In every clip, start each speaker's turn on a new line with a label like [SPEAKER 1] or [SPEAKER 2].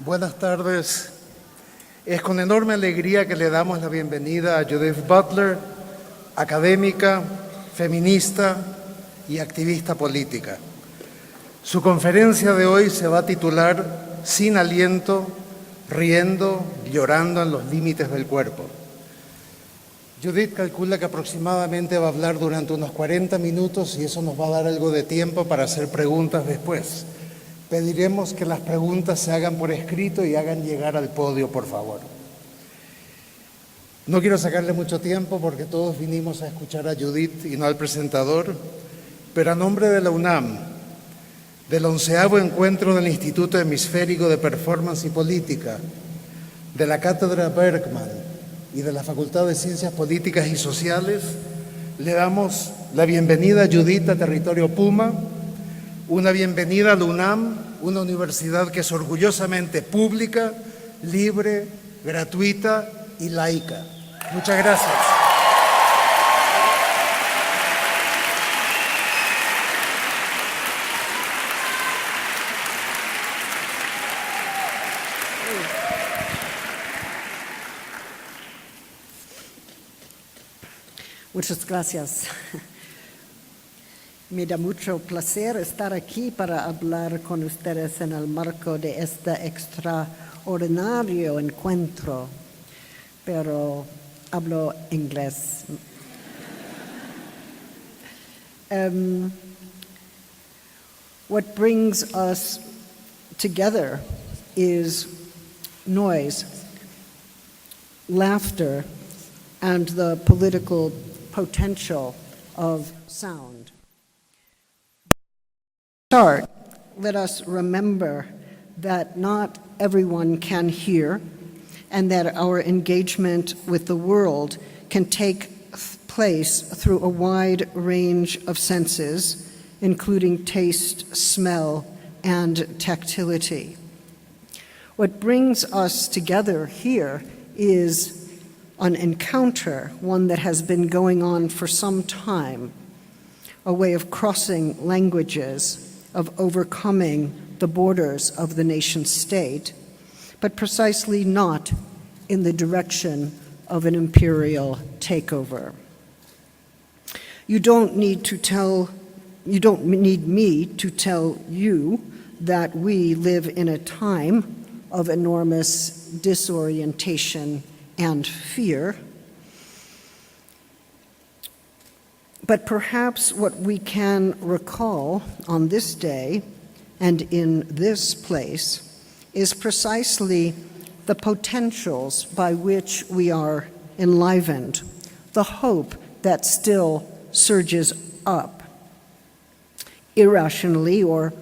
[SPEAKER 1] Buenas tardes. Es con enorme alegría que le damos la bienvenida a Judith Butler, académica, feminista y activista política. Su conferencia de hoy se va a titular Sin aliento, riendo, llorando en los límites del cuerpo. Judith calcula que aproximadamente va a hablar durante unos 40 minutos y eso nos va a dar algo de tiempo para hacer preguntas después. Pediremos que las preguntas se hagan por escrito y hagan llegar al podio, por favor. No quiero sacarle mucho tiempo porque todos vinimos a escuchar a Judith y no al presentador, pero a nombre de la UNAM, del 11º Encuentro del Instituto Hemisférico de Performance y Política, de la Cátedra Bergman y de la Facultad de Ciencias Políticas y Sociales, le damos la bienvenida a Judith a territorio Puma, una bienvenida a la UNAM, una universidad que es orgullosamente pública, libre, gratuita y laica. Muchas gracias.
[SPEAKER 2] Muchas gracias. Me da mucho placer estar aquí para hablar con ustedes en el marco de este extraordinario encuentro, pero hablo inglés. What brings us together is noise, laughter, and the political potential of sound. Start, let us remember that not everyone can hear and that our engagement with the world can take place through a wide range of senses, including taste, smell, and tactility. What brings us together here is an encounter, one that has been going on for some time, a way of crossing languages, of overcoming the borders of the nation-state, but precisely not in the direction of an imperial takeover. You don't need me to tell you that we live in a time of enormous disorientation and fear. But perhaps what we can recall on this day and in this place is precisely the potentials by which we are enlivened, the hope that still surges up, irrationally or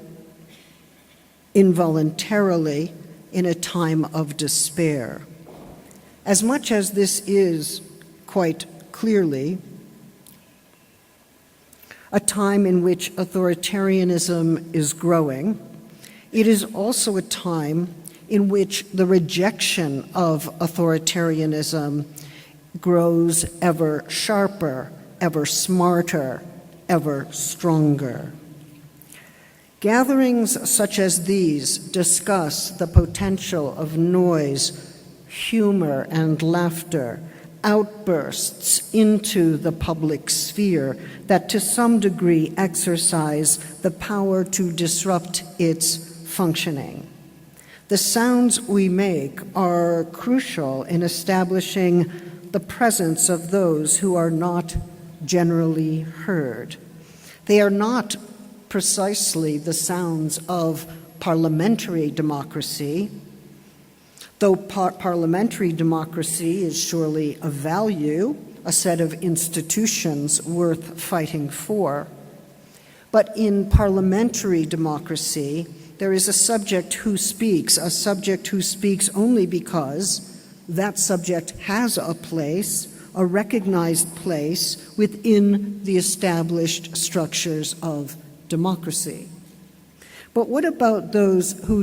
[SPEAKER 2] involuntarily in a time of despair. As much as this is quite clearly a time in which authoritarianism is growing, it is also a time in which the rejection of authoritarianism grows ever sharper, ever smarter, ever stronger. Gatherings such as these discuss the potential of noise, humor, and laughter, outbursts into the public sphere that to some degree exercise the power to disrupt its functioning. The sounds we make are crucial in establishing the presence of those who are not generally heard. They are not precisely the sounds of parliamentary democracy, though parliamentary democracy is surely a value, a set of institutions worth fighting for. But in parliamentary democracy, there is a subject who speaks only because that subject has a place, a recognized place within the established structures of democracy. But what about those who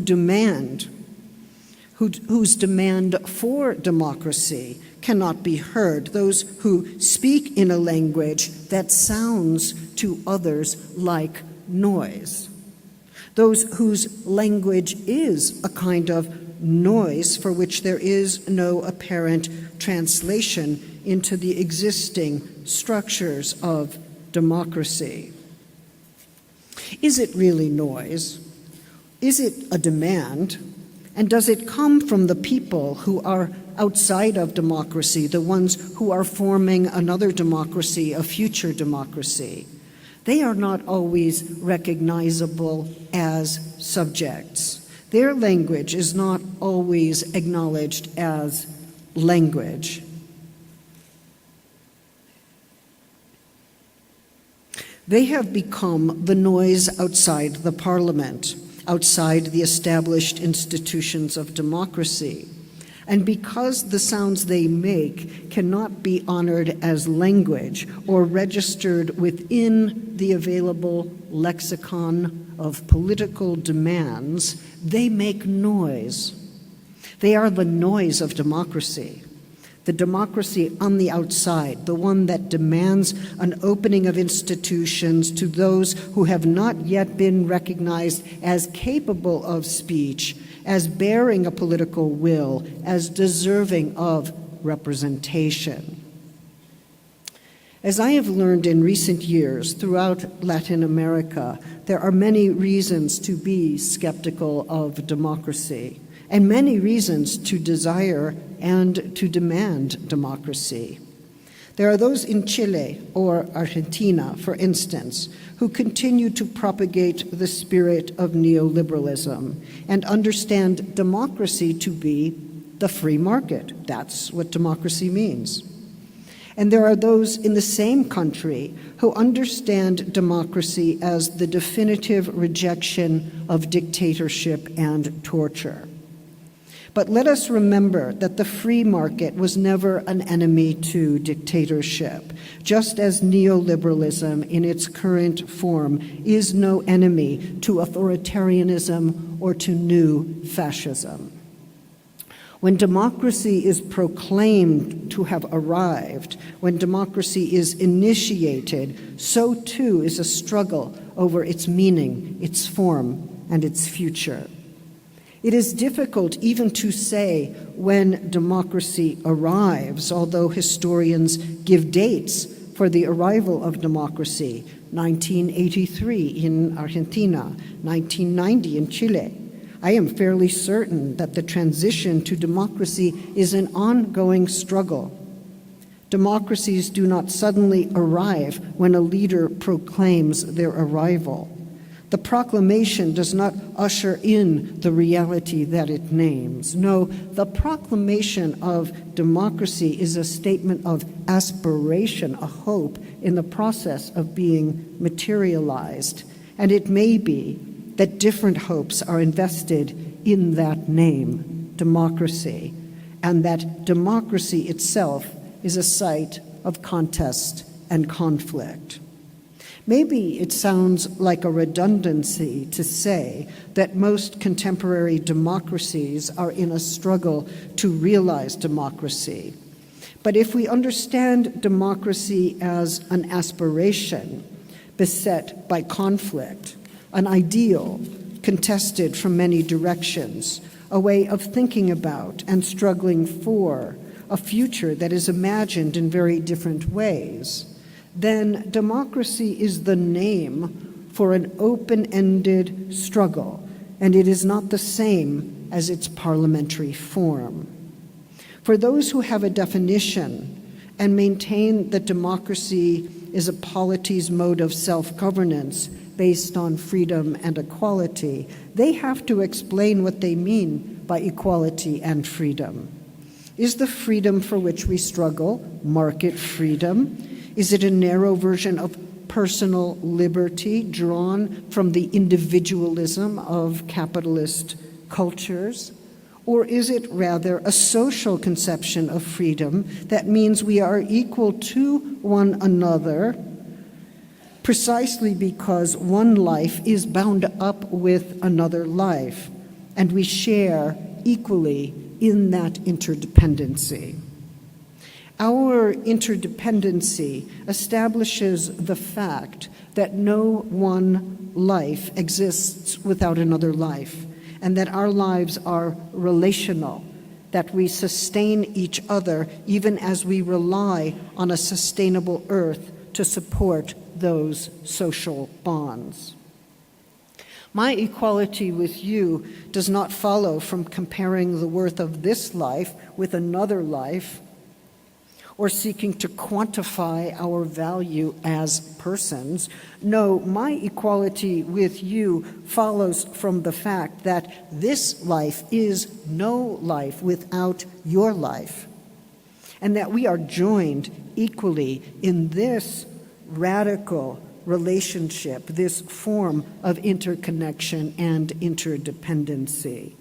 [SPEAKER 2] whose demand for democracy cannot be heard, those who speak in a language that sounds to others like noise, those whose language is a kind of noise for which there is no apparent translation into the existing structures of democracy. Is it really noise? Is it a demand? And does it come from the people who are outside of democracy, the ones who are forming another democracy, a future democracy? They are not always recognizable as subjects. Their language is not always acknowledged as language. They have become the noise outside the parliament, outside the established institutions of democracy. And because the sounds they make cannot be honored as language or registered within the available lexicon of political demands, they make noise. They are the noise of democracy. The democracy on the outside, the one that demands an opening of institutions to those who have not yet been recognized as capable of speech, as bearing a political will, as deserving of representation. As I have learned in recent years throughout Latin America, there are many reasons to be skeptical of democracy, and many reasons to desire and to demand democracy. There are those in Chile or Argentina, for instance, who continue to propagate the spirit of neoliberalism and understand democracy to be the free market. That's what democracy means. And there are those in the same country who understand democracy as the definitive rejection of dictatorship and torture. But let us remember that the free market was never an enemy to dictatorship, just as neoliberalism in its current form is no enemy to authoritarianism or to new fascism. When democracy is proclaimed to have arrived, when democracy is initiated, so too is a struggle over its meaning, its form, and its future. It is difficult even to say when democracy arrives, although historians give dates for the arrival of democracy: 1983 in Argentina, 1990 in Chile. I am fairly certain that the transition to democracy is an ongoing struggle. Democracies do not suddenly arrive when a leader proclaims their arrival. The proclamation does not usher in the reality that it names. No, the proclamation of democracy is a statement of aspiration, a hope in the process of being materialized. And it may be that different hopes are invested in that name, democracy, and that democracy itself is a site of contest and conflict. Maybe it sounds like a redundancy to say that most contemporary democracies are in a struggle to realize democracy. But if we understand democracy as an aspiration beset by conflict, an ideal contested from many directions, a way of thinking about and struggling for a future that is imagined in very different ways, then democracy is the name for an open-ended struggle, and it is not the same as its parliamentary form. For those who have a definition and maintain that democracy is a polity's mode of self-governance based on freedom and equality, they have to explain what they mean by equality and freedom. Is the freedom for which we struggle market freedom? Is it a narrow version of personal liberty drawn from the individualism of capitalist cultures? Or is it rather a social conception of freedom that means we are equal to one another precisely because one life is bound up with another life, and we share equally in that interdependency? Our interdependency establishes the fact that no one life exists without another life, and that our lives are relational, that we sustain each other even as we rely on a sustainable earth to support those social bonds. My equality with you does not follow from comparing the worth of this life with another life, or seeking to quantify our value as persons. No, my equality with you follows from the fact that this life is no life without your life, and that we are joined equally in this radical relationship, this form of interconnection and interdependency.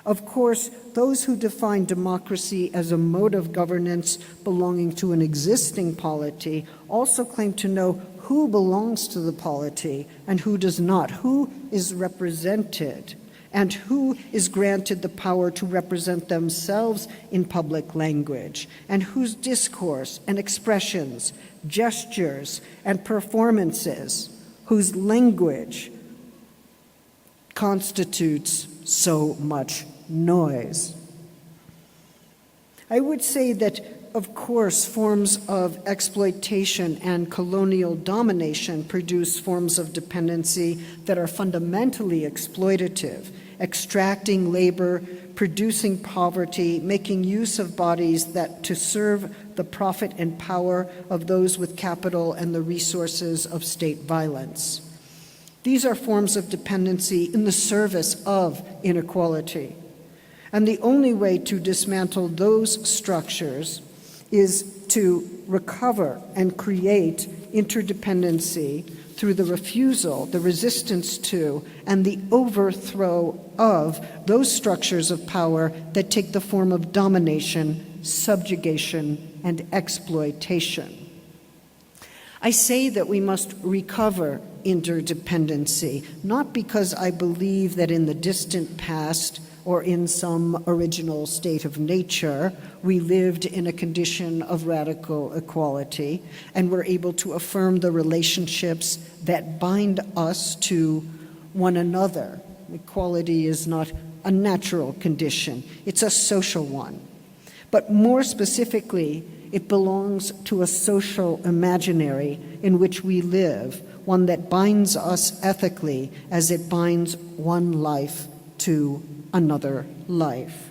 [SPEAKER 2] Of course, those who define democracy as a mode of governance belonging to an existing polity also claim to know who belongs to the polity and who does not, who is represented, and who is granted the power to represent themselves in public language, and whose discourse and expressions, gestures and performances, whose language constitutes so much noise. I would say that, of course, forms of exploitation and colonial domination produce forms of dependency that are fundamentally exploitative, extracting labor, producing poverty, making use of bodies that to serve the profit and power of those with capital and the resources of state violence. These are forms of dependency in the service of inequality. And the only way to dismantle those structures is to recover and create interdependency through the refusal, the resistance to, and the overthrow of those structures of power that take the form of domination, subjugation, and exploitation. I say that we must recover interdependency, not because I believe that in the distant past or in some original state of nature, we lived in a condition of radical equality and were able to affirm the relationships that bind us to one another. Equality is not a natural condition, it's a social one. But more specifically, it belongs to a social imaginary in which we live, one that binds us ethically as it binds one life to another life.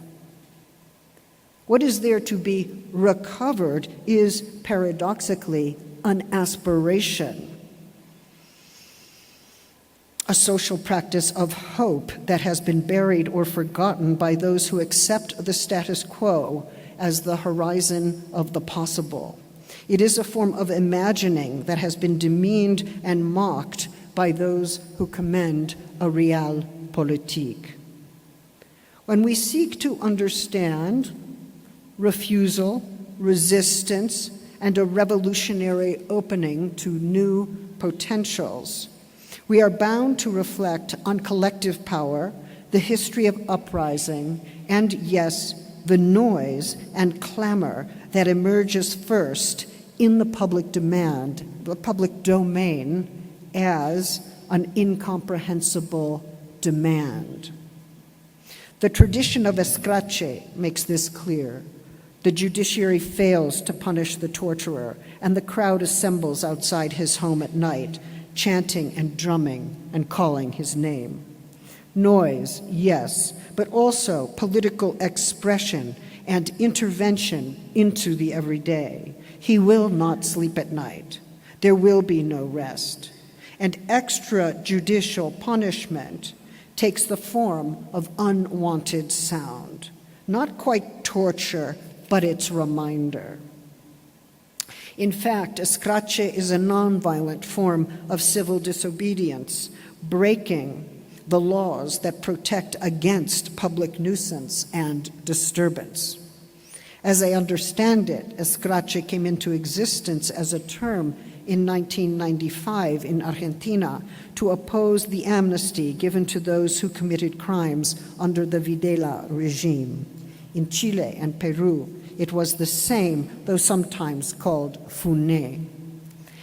[SPEAKER 2] What is there to be recovered is paradoxically an aspiration, a social practice of hope that has been buried or forgotten by those who accept the status quo as the horizon of the possible. It is a form of imagining that has been demeaned and mocked by those who commend a realpolitik. When we seek to understand refusal, resistance, and a revolutionary opening to new potentials, we are bound to reflect on collective power, the history of uprising, and yes, the noise and clamor that emerges first in the public domain as an incomprehensible demand. The tradition of Escrache makes this clear. The judiciary fails to punish the torturer, and the crowd assembles outside his home at night, chanting and drumming and calling his name. Noise, yes, but also political expression and intervention into the everyday. He will not sleep at night. There will be no rest. And extrajudicial punishment takes the form of unwanted sound. Not quite torture, but its reminder. In fact, Escrache is a nonviolent form of civil disobedience, breaking the laws that protect against public nuisance and disturbance. As I understand it, Escrache came into existence as a term in 1995 in Argentina to oppose the amnesty given to those who committed crimes under the Videla regime. In Chile and Peru, it was the same, though sometimes called funé.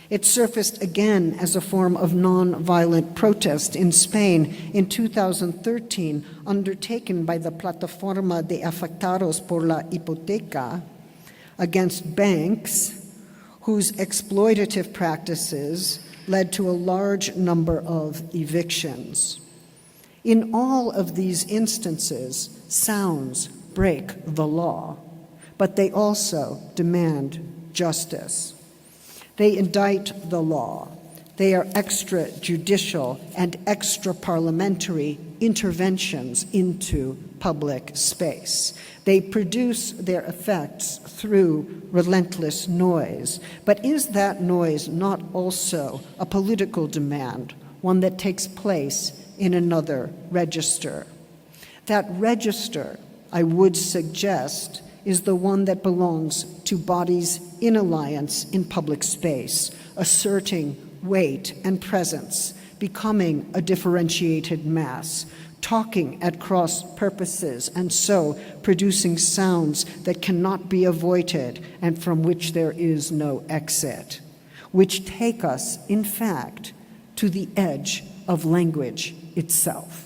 [SPEAKER 2] It surfaced again as a form of non-violent protest in Spain in 2013, undertaken by the Plataforma de Afectados por la Hipoteca against banks whose exploitative practices led to a large number of evictions. In all of these instances, sounds break the law, but they also demand justice. They indict the law. They are extrajudicial and extra-parliamentary interventions into public space. They produce their effects through relentless noise. But is that noise not also a political demand, one that takes place in another register? That register, I would suggest, is the one that belongs to bodies in alliance in public space, asserting weight and presence, becoming a differentiated mass, talking at cross purposes, and so producing sounds that cannot be avoided and from which there is no exit, which take us, in fact, to the edge of language itself.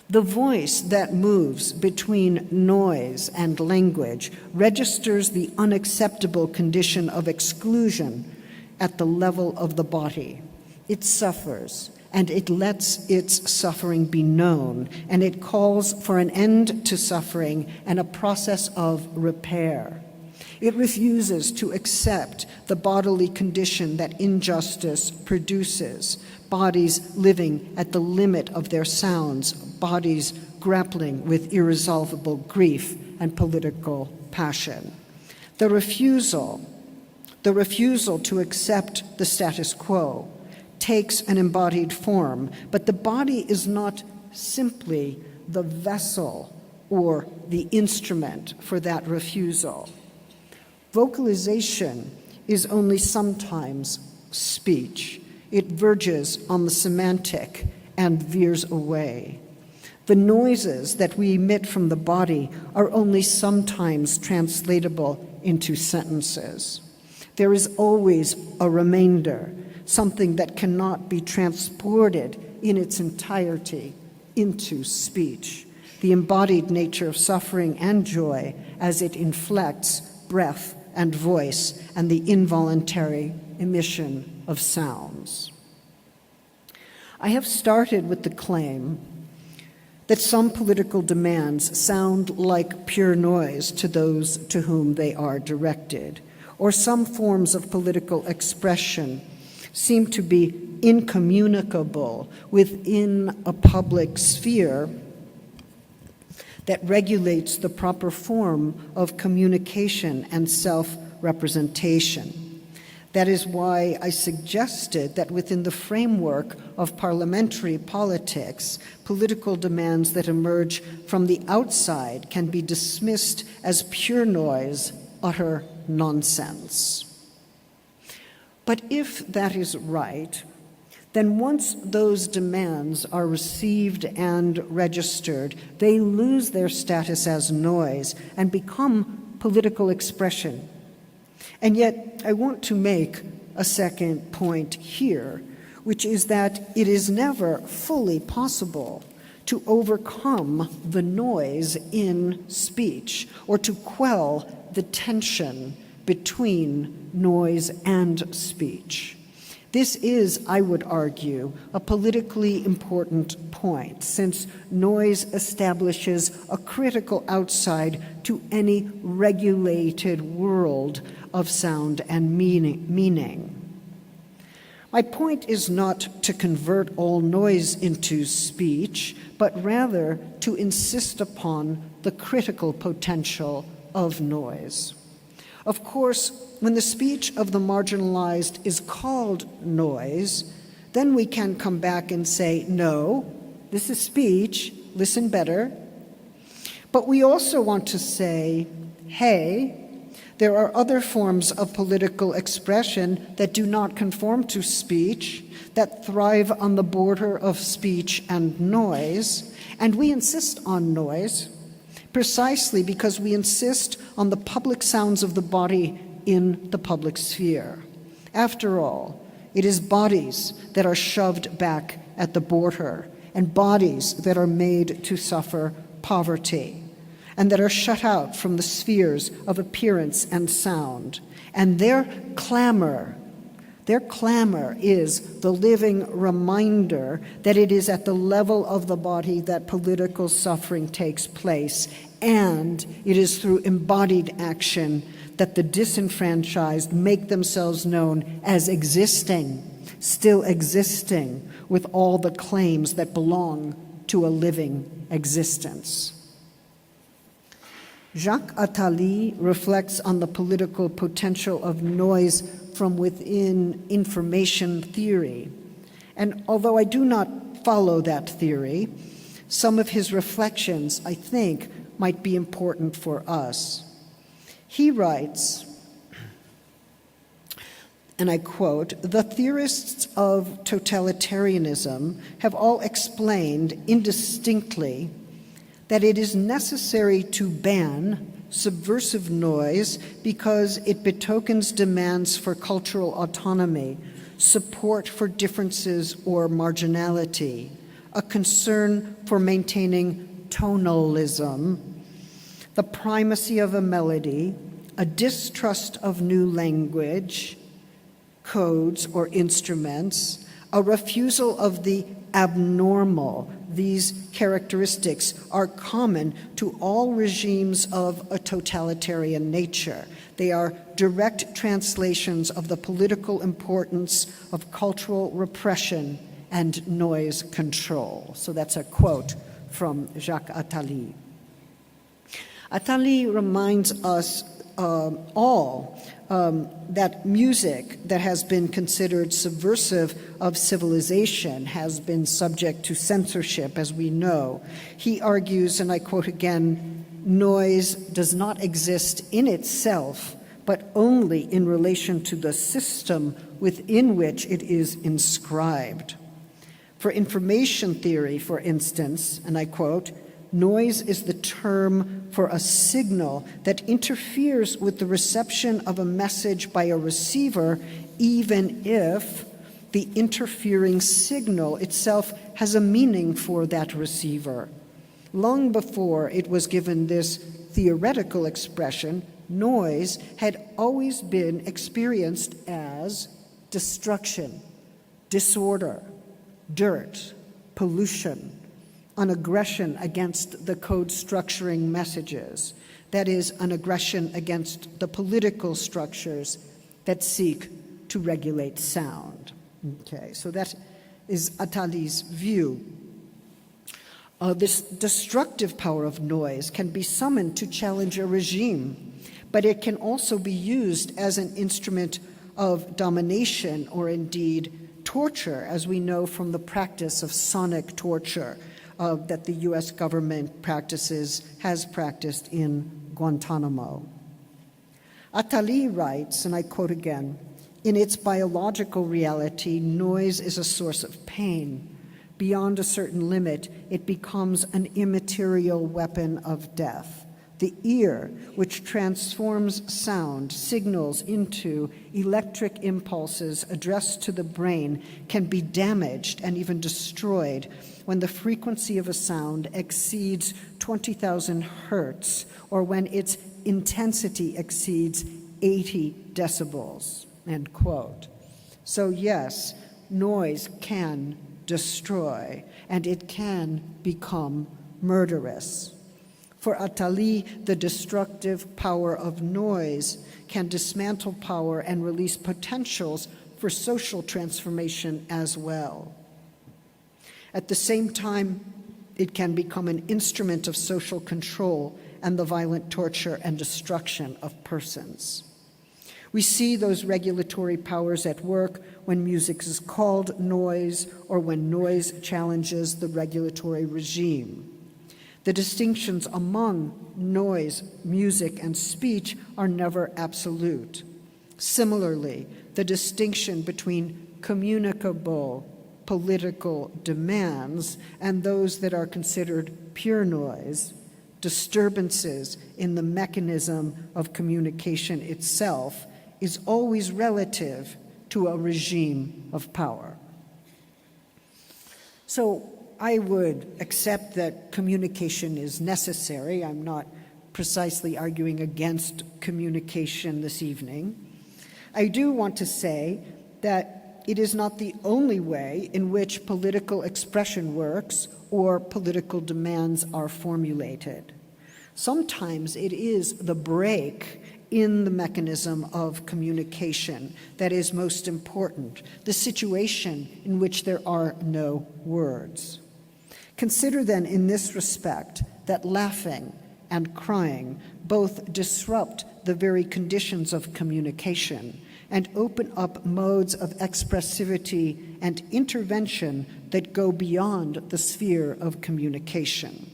[SPEAKER 2] The voice that moves between noise and language registers the unacceptable condition of exclusion at the level of the body. It suffers, and it lets its suffering be known, and it calls for an end to suffering and a process of repair. It refuses to accept the bodily condition that injustice produces, bodies living at the limit of their sounds, bodies grappling with irresolvable grief and political passion. The refusal to accept the status quo takes an embodied form, but the body is not simply the vessel or the instrument for that refusal. Vocalization is only sometimes speech. It verges on the semantic and veers away. The noises that we emit from the body are only sometimes translatable into sentences. There is always a remainder, something that cannot be transported in its entirety into speech, the embodied nature of suffering and joy as it inflects breath and voice and the involuntary emission of sounds. I have started with the claim that some political demands sound like pure noise to those to whom they are directed, or some forms of political expression seem to be incommunicable within a public sphere that regulates the proper form of communication and self-representation. That is why I suggested that within the framework of parliamentary politics, political demands that emerge from the outside can be dismissed as pure noise, utter nonsense. But if that is right, then once those demands are received and registered, they lose their status as noise and become political expression. And yet, I want to make a second point here, which is that it is never fully possible to overcome the noise in speech or to quell the tension between noise and speech. This is, I would argue, a politically important point, since noise establishes a critical outside to any regulated world of sound and meaning. My point is not to convert all noise into speech, but rather to insist upon the critical potential of noise. Of course, when the speech of the marginalized is called noise, then we can come back and say, no, this is speech, listen better. But we also want to say, hey, there are other forms of political expression that do not conform to speech, that thrive on the border of speech and noise, and we insist on noise precisely because we insist on the public sounds of the body in the public sphere. After all, it is bodies that are shoved back at the border, and bodies that are made to suffer poverty, and that are shut out from the spheres of appearance and sound. And their clamor is the living reminder that it is at the level of the body that political suffering takes place, and it is through embodied action that the disenfranchised make themselves known as existing, still existing, with all the claims that belong to a living existence. Jacques Attali reflects on the political potential of noise from within information theory. And although I do not follow that theory, some of his reflections, I think, might be important for us. He writes, and I quote, "The theorists of totalitarianism have all explained indistinctly that it is necessary to ban subversive noise because it betokens demands for cultural autonomy, support for differences or marginality, a concern for maintaining tonalism, the primacy of a melody, a distrust of new language, codes or instruments, a refusal of the abnormal. These characteristics are common to all regimes of a totalitarian nature. They are direct translations of the political importance of cultural repression and noise control." So that's a quote from Jacques Attali. Attali reminds us all that music that has been considered subversive of civilization has been subject to censorship, as we know. He argues, and I quote again, "Noise does not exist in itself, but only in relation to the system within which it is inscribed." For information theory, for instance, and I quote, "Noise is the term for a signal that interferes with the reception of a message by a receiver, even if the interfering signal itself has a meaning for that receiver." Long before it was given this theoretical expression, noise had always been experienced as destruction, disorder, dirt, pollution, an aggression against the code structuring messages, that is, an aggression against the political structures that seek to regulate sound. Okay, so that is Attali's view. This destructive power of noise can be summoned to challenge a regime, but it can also be used as an instrument of domination or indeed torture, as we know from the practice of sonic torture that the U.S. government has practiced in Guantanamo. Attali writes, and I quote again, "In its biological reality, noise is a source of pain. Beyond a certain limit, it becomes an immaterial weapon of death. The ear, which transforms sound signals into electric impulses addressed to the brain, can be damaged and even destroyed when the frequency of a sound exceeds 20,000 hertz or when its intensity exceeds 80 decibels, end quote. So yes, noise can destroy, and it can become murderous. For Attali, the destructive power of noise can dismantle power and release potentials for social transformation as well. At the same time, it can become an instrument of social control and the violent torture and destruction of persons. We see those regulatory powers at work when music is called noise or when noise challenges the regulatory regime. The distinctions among noise, music, and speech are never absolute. Similarly, the distinction between communicable political demands and those that are considered pure noise, disturbances in the mechanism of communication itself, is always relative to a regime of power. So I would accept that communication is necessary. I'm not precisely arguing against communication this evening. I do want to say that it is not the only way in which political expression works or political demands are formulated. Sometimes it is the break in the mechanism of communication that is most important, the situation in which there are no words. Consider then in this respect that laughing and crying both disrupt the very conditions of communication and open up modes of expressivity and intervention that go beyond the sphere of communication.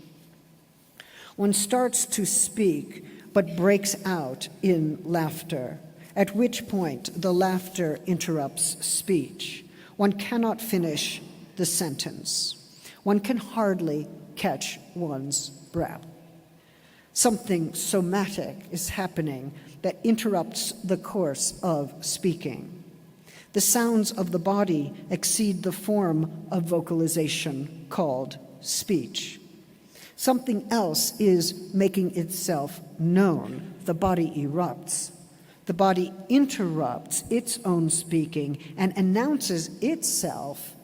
[SPEAKER 2] One starts to speak, but breaks out in laughter, at which point the laughter interrupts speech. One cannot finish the sentence. One can hardly catch one's breath. Something somatic is happening that interrupts the course of speaking. The sounds of the body exceed the form of vocalization called speech. Something else is making itself known. The body erupts. The body interrupts its own speaking and announces itself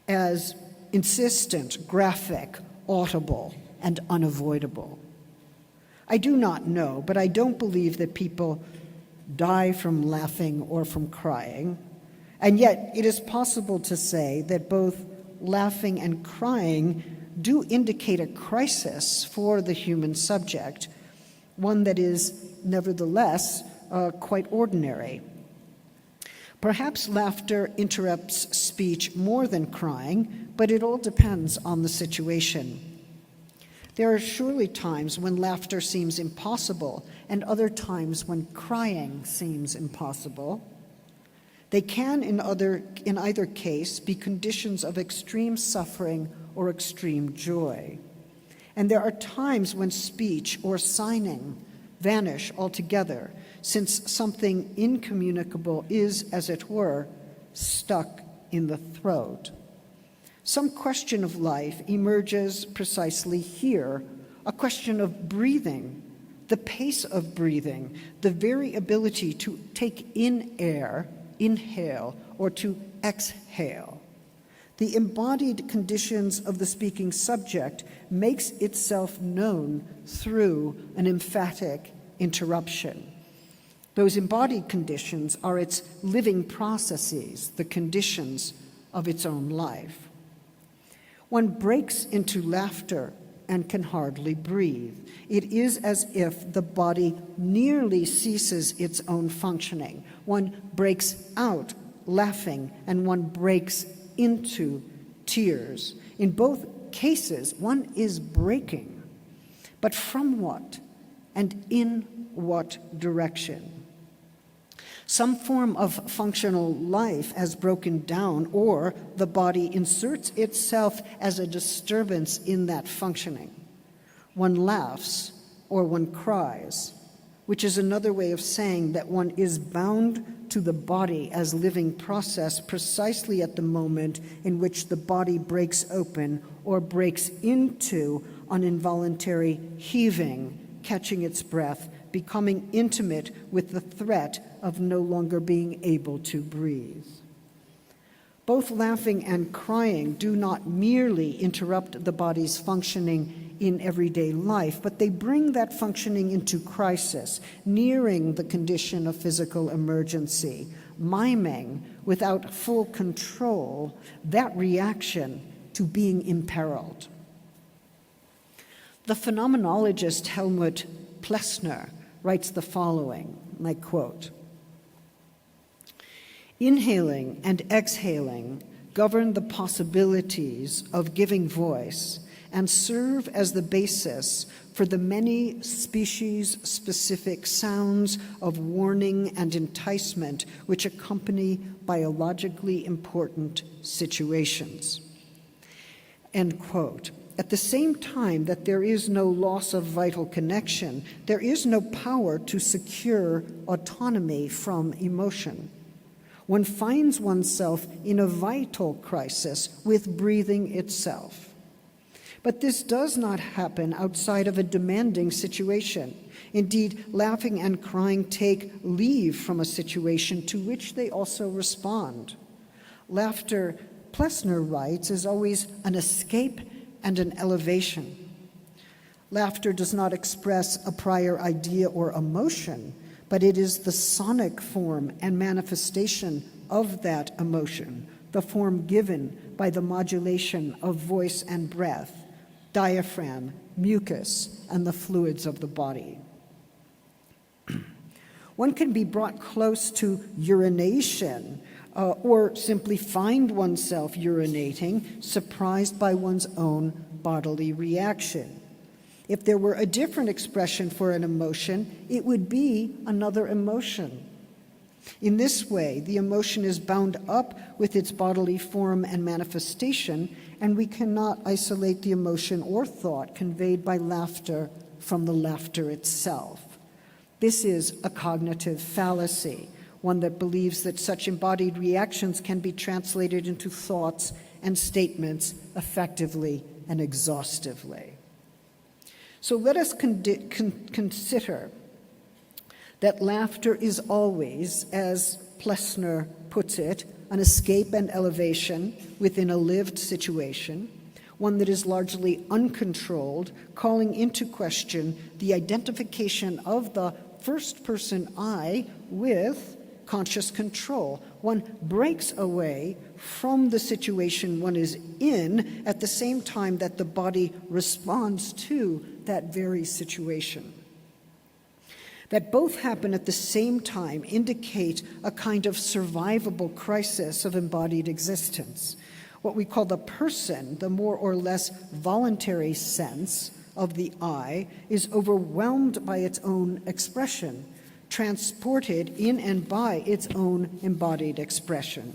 [SPEAKER 2] as insistent, graphic, audible, and unavoidable. I do not know, but I don't believe that people die from laughing or from crying. And yet it is possible to say that both laughing and crying do indicate a crisis for the human subject, one that is nevertheless quite ordinary. Perhaps laughter interrupts speech more than crying, but it all depends on the situation. There are surely times when laughter seems impossible and other times when crying seems impossible. They can, in either case, be conditions of extreme suffering or extreme joy. And there are times when speech or signing vanish altogether, since something incommunicable is, as it were, stuck in the throat. Some question of life emerges precisely here, a question of breathing, the pace of breathing, the very ability to take in air, inhale, or to exhale. The embodied conditions of the speaking subject makes itself known through an emphatic interruption. Those embodied conditions are its living processes, the conditions of its own life. One breaks into laughter and can hardly breathe. It is as if the body nearly ceases its own functioning. One breaks out laughing and one breaks into tears. In both cases, one is breaking. But from what and in what direction? Some form of functional life has broken down, or the body inserts itself as a disturbance in that functioning. One laughs or one cries, which is another way of saying that one is bound to the body as living process precisely at the moment in which the body breaks open or breaks into an involuntary heaving, catching its breath, becoming intimate with the threat of no longer being able to breathe. Both laughing and crying do not merely interrupt the body's functioning in everyday life, but they bring that functioning into crisis, nearing the condition of physical emergency, miming without full control that reaction to being imperiled. The phenomenologist Helmut Plessner writes the following, and I quote, "Inhaling and exhaling govern the possibilities of giving voice and serve as the basis for the many species-specific sounds of warning and enticement which accompany biologically important situations." End quote. At the same time that there is no loss of vital connection, there is no power to secure autonomy from emotion. One finds oneself in a vital crisis with breathing itself. But this does not happen outside of a demanding situation. Indeed, laughing and crying take leave from a situation to which they also respond. Laughter, Plessner writes, is always an escape and an elevation. Laughter does not express a prior idea or emotion, but it is the sonic form and manifestation of that emotion, the form given by the modulation of voice and breath, diaphragm, mucus, and the fluids of the body. One can be brought close to urination or simply find oneself urinating, surprised by one's own bodily reaction. If there were a different expression for an emotion, it would be another emotion. In this way, the emotion is bound up with its bodily form and manifestation, and we cannot isolate the emotion or thought conveyed by laughter from the laughter itself. This is a cognitive fallacy, one that believes that such embodied reactions can be translated into thoughts and statements effectively and exhaustively. So let us consider that laughter is always, as Plessner puts it, an escape and elevation within a lived situation, one that is largely uncontrolled, calling into question the identification of the first-person I with conscious control. One breaks away from the situation one is in at the same time that the body responds to that very situation. That both happen at the same time indicate a kind of survivable crisis of embodied existence. What we call the person, the more or less voluntary sense of the I, is overwhelmed by its own expression, transported in and by its own embodied expression.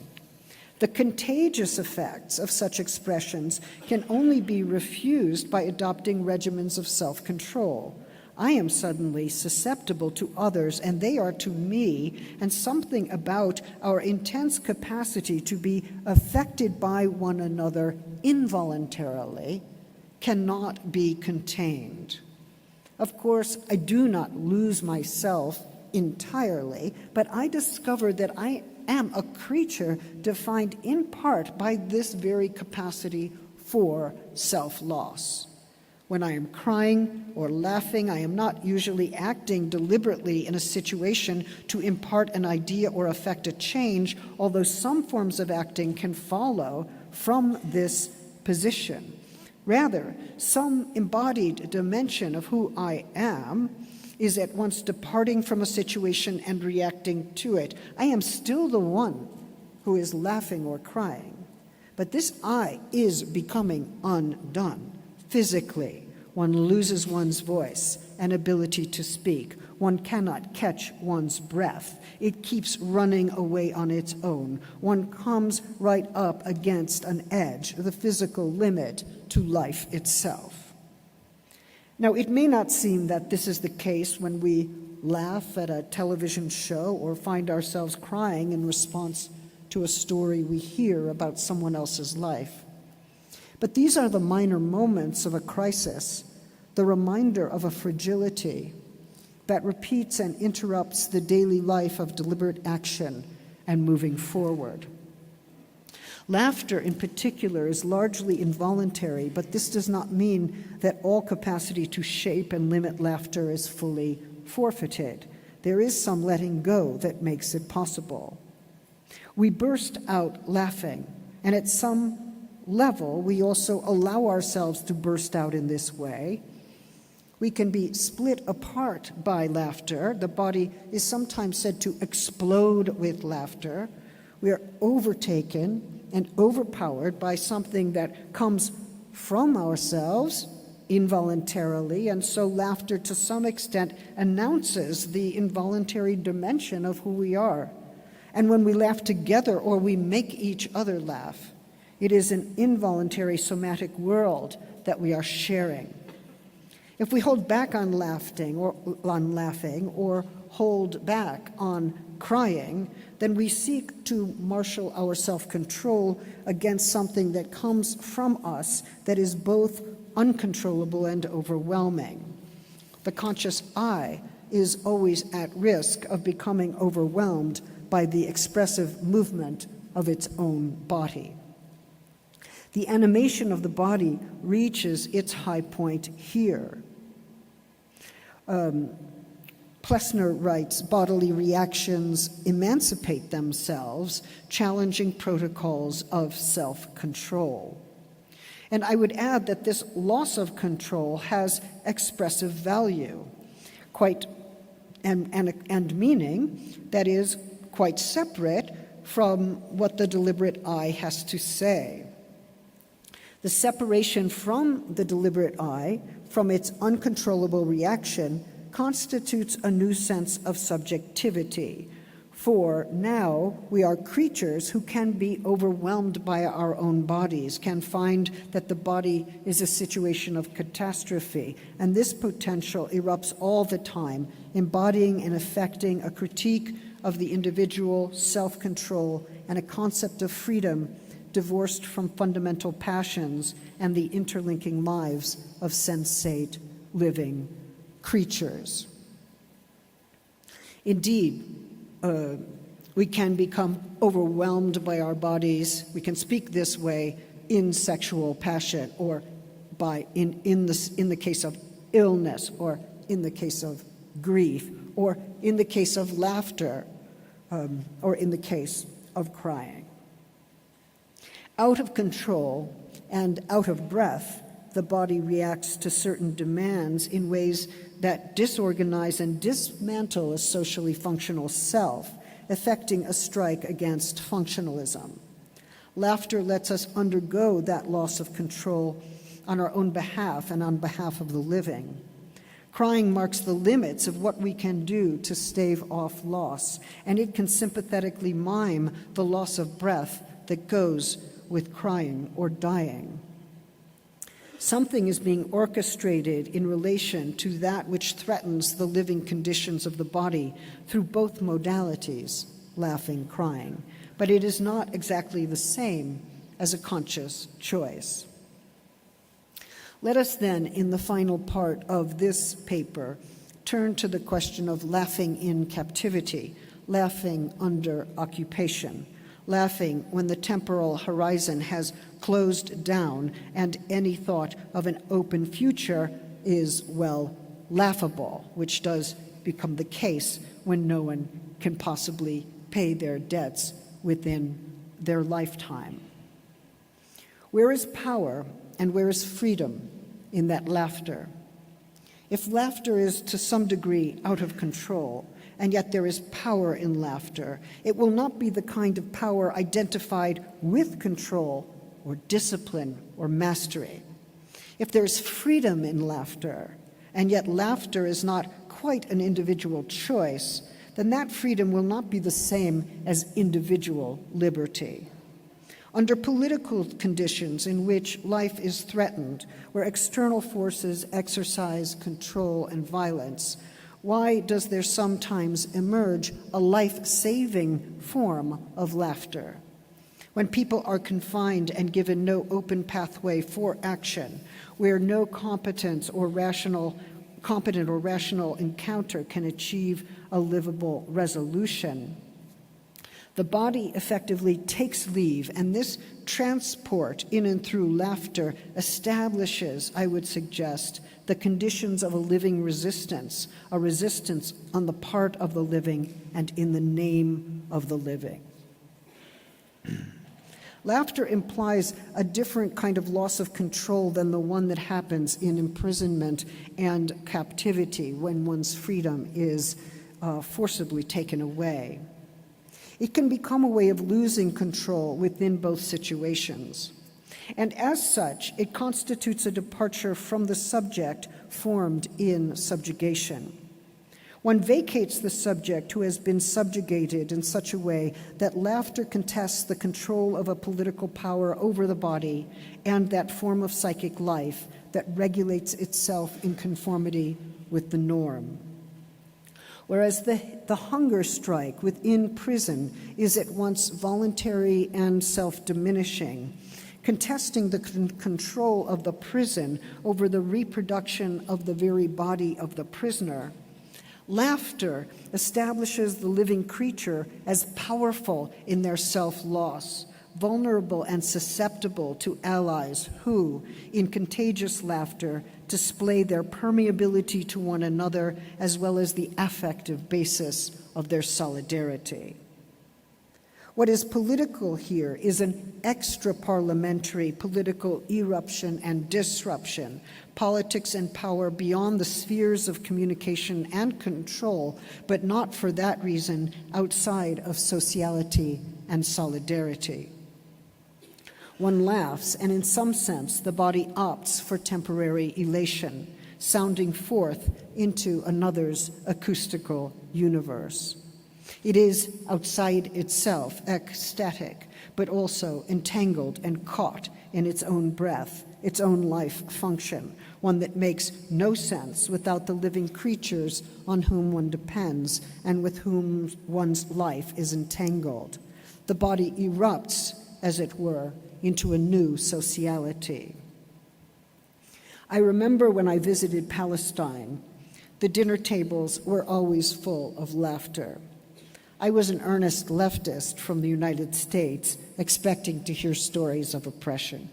[SPEAKER 2] The contagious effects of such expressions can only be refused by adopting regimens of self-control. I am suddenly susceptible to others, and they are to me, and something about our intense capacity to be affected by one another involuntarily cannot be contained. Of course, I do not lose myself entirely, but I discover that I am a creature defined in part by this very capacity for self-loss. When I am crying or laughing, I am not usually acting deliberately in a situation to impart an idea or affect a change, although some forms of acting can follow from this position. Rather, some embodied dimension of who I am is at once departing from a situation and reacting to it. I am still the one who is laughing or crying, but this I is becoming undone. Physically, one loses one's voice and ability to speak. One cannot catch one's breath. It keeps running away on its own. One comes right up against an edge, the physical limit to life itself. Now, it may not seem that this is the case when we laugh at a television show or find ourselves crying in response to a story we hear about someone else's life. But these are the minor moments of a crisis, the reminder of a fragility that repeats and interrupts the daily life of deliberate action and moving forward. Laughter, in particular, is largely involuntary, but this does not mean that all capacity to shape and limit laughter is fully forfeited. There is some letting go that makes it possible. We burst out laughing, and at some level, we also allow ourselves to burst out in this way. We can be split apart by laughter. The body is sometimes said to explode with laughter. We are overtaken and overpowered by something that comes from ourselves involuntarily, and so laughter to some extent announces the involuntary dimension of who we are. And when we laugh together or we make each other laugh, it is an involuntary somatic world that we are sharing. If we hold back on laughing or hold back on crying, then we seek to marshal our self-control against something that comes from us that is both uncontrollable and overwhelming. The conscious I is always at risk of becoming overwhelmed by the expressive movement of its own body. The animation of the body reaches its high point here. Plessner writes, bodily reactions emancipate themselves, challenging protocols of self-control. And I would add that this loss of control has expressive value, and meaning that is quite separate from what the deliberate I has to say. The separation from the deliberate I, from its uncontrollable reaction, constitutes a new sense of subjectivity. For now we are creatures who can be overwhelmed by our own bodies, can find that the body is a situation of catastrophe, and this potential erupts all the time, embodying and affecting a critique of the individual, self-control, and a concept of freedom divorced from fundamental passions and the interlinking lives of sensate, living creatures. Indeed, we can become overwhelmed by our bodies. We can speak this way in sexual passion, or in the case of illness, or in the case of grief, or in the case of laughter, or in the case of crying. Out of control and out of breath, the body reacts to certain demands in ways that disorganize and dismantle a socially functional self, effecting a strike against functionalism. Laughter lets us undergo that loss of control on our own behalf and on behalf of the living. Crying marks the limits of what we can do to stave off loss, and it can sympathetically mime the loss of breath that goes with crying or dying. Something is being orchestrated in relation to that which threatens the living conditions of the body through both modalities, laughing, crying, but it is not exactly the same as a conscious choice. Let us then, in the final part of this paper, turn to the question of laughing in captivity, laughing under occupation, laughing when the temporal horizon has closed down and any thought of an open future is, well, laughable, which does become the case when no one can possibly pay their debts within their lifetime. Where is power and where is freedom in that laughter? If laughter is to some degree out of control, and yet there is power in laughter, it will not be the kind of power identified with control or discipline or mastery. If there is freedom in laughter, and yet laughter is not quite an individual choice, then that freedom will not be the same as individual liberty. Under political conditions in which life is threatened, where external forces exercise control and violence, why does there sometimes emerge a life-saving form of laughter? When people are confined and given no open pathway for action, where no competent or rational encounter can achieve a livable resolution, the body effectively takes leave, and this transport in and through laughter establishes, I would suggest, the conditions of a living resistance, a resistance on the part of the living and in the name of the living. Laughter implies a different kind of loss of control than the one that happens in imprisonment and captivity when one's freedom is forcibly taken away. It can become a way of losing control within both situations. And as such, it constitutes a departure from the subject formed in subjugation. One vacates the subject who has been subjugated in such a way that laughter contests the control of a political power over the body and that form of psychic life that regulates itself in conformity with the norm. whereas the hunger strike within prison is at once voluntary and self-diminishing, contesting the control of the prison over the reproduction of the very body of the prisoner. Laughter establishes the living creature as powerful in their self-loss, vulnerable and susceptible to allies who, in contagious laughter, display their permeability to one another as well as the affective basis of their solidarity. What is political here is an extra-parliamentary political eruption and disruption, politics and power beyond the spheres of communication and control, but not for that reason outside of sociality and solidarity. One laughs, and in some sense, the body opts for temporary elation, sounding forth into another's acoustical universe. It is outside itself, ecstatic, but also entangled and caught in its own breath, its own life function, one that makes no sense without the living creatures on whom one depends and with whom one's life is entangled. The body erupts, as it were, into a new sociality. I remember when I visited Palestine, the dinner tables were always full of laughter. I was an earnest leftist from the United States, expecting to hear stories of oppression.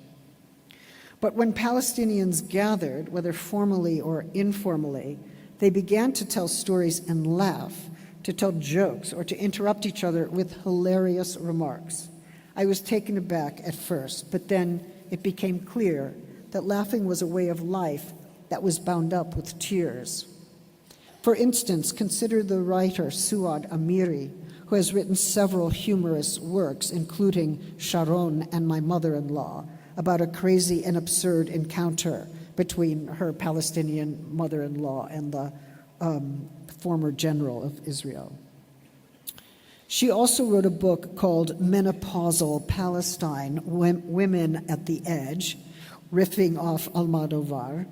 [SPEAKER 2] But when Palestinians gathered, whether formally or informally, they began to tell stories and laugh, to tell jokes, or to interrupt each other with hilarious remarks. I was taken aback at first, but then it became clear that laughing was a way of life that was bound up with tears. For instance, consider the writer Suad Amiri, who has written several humorous works, including Sharon and My Mother-in-Law, about a crazy and absurd encounter between her Palestinian mother-in-law and the former general of Israel. She also wrote a book called Menopausal Palestine, Women at the Edge, riffing off Almodovar.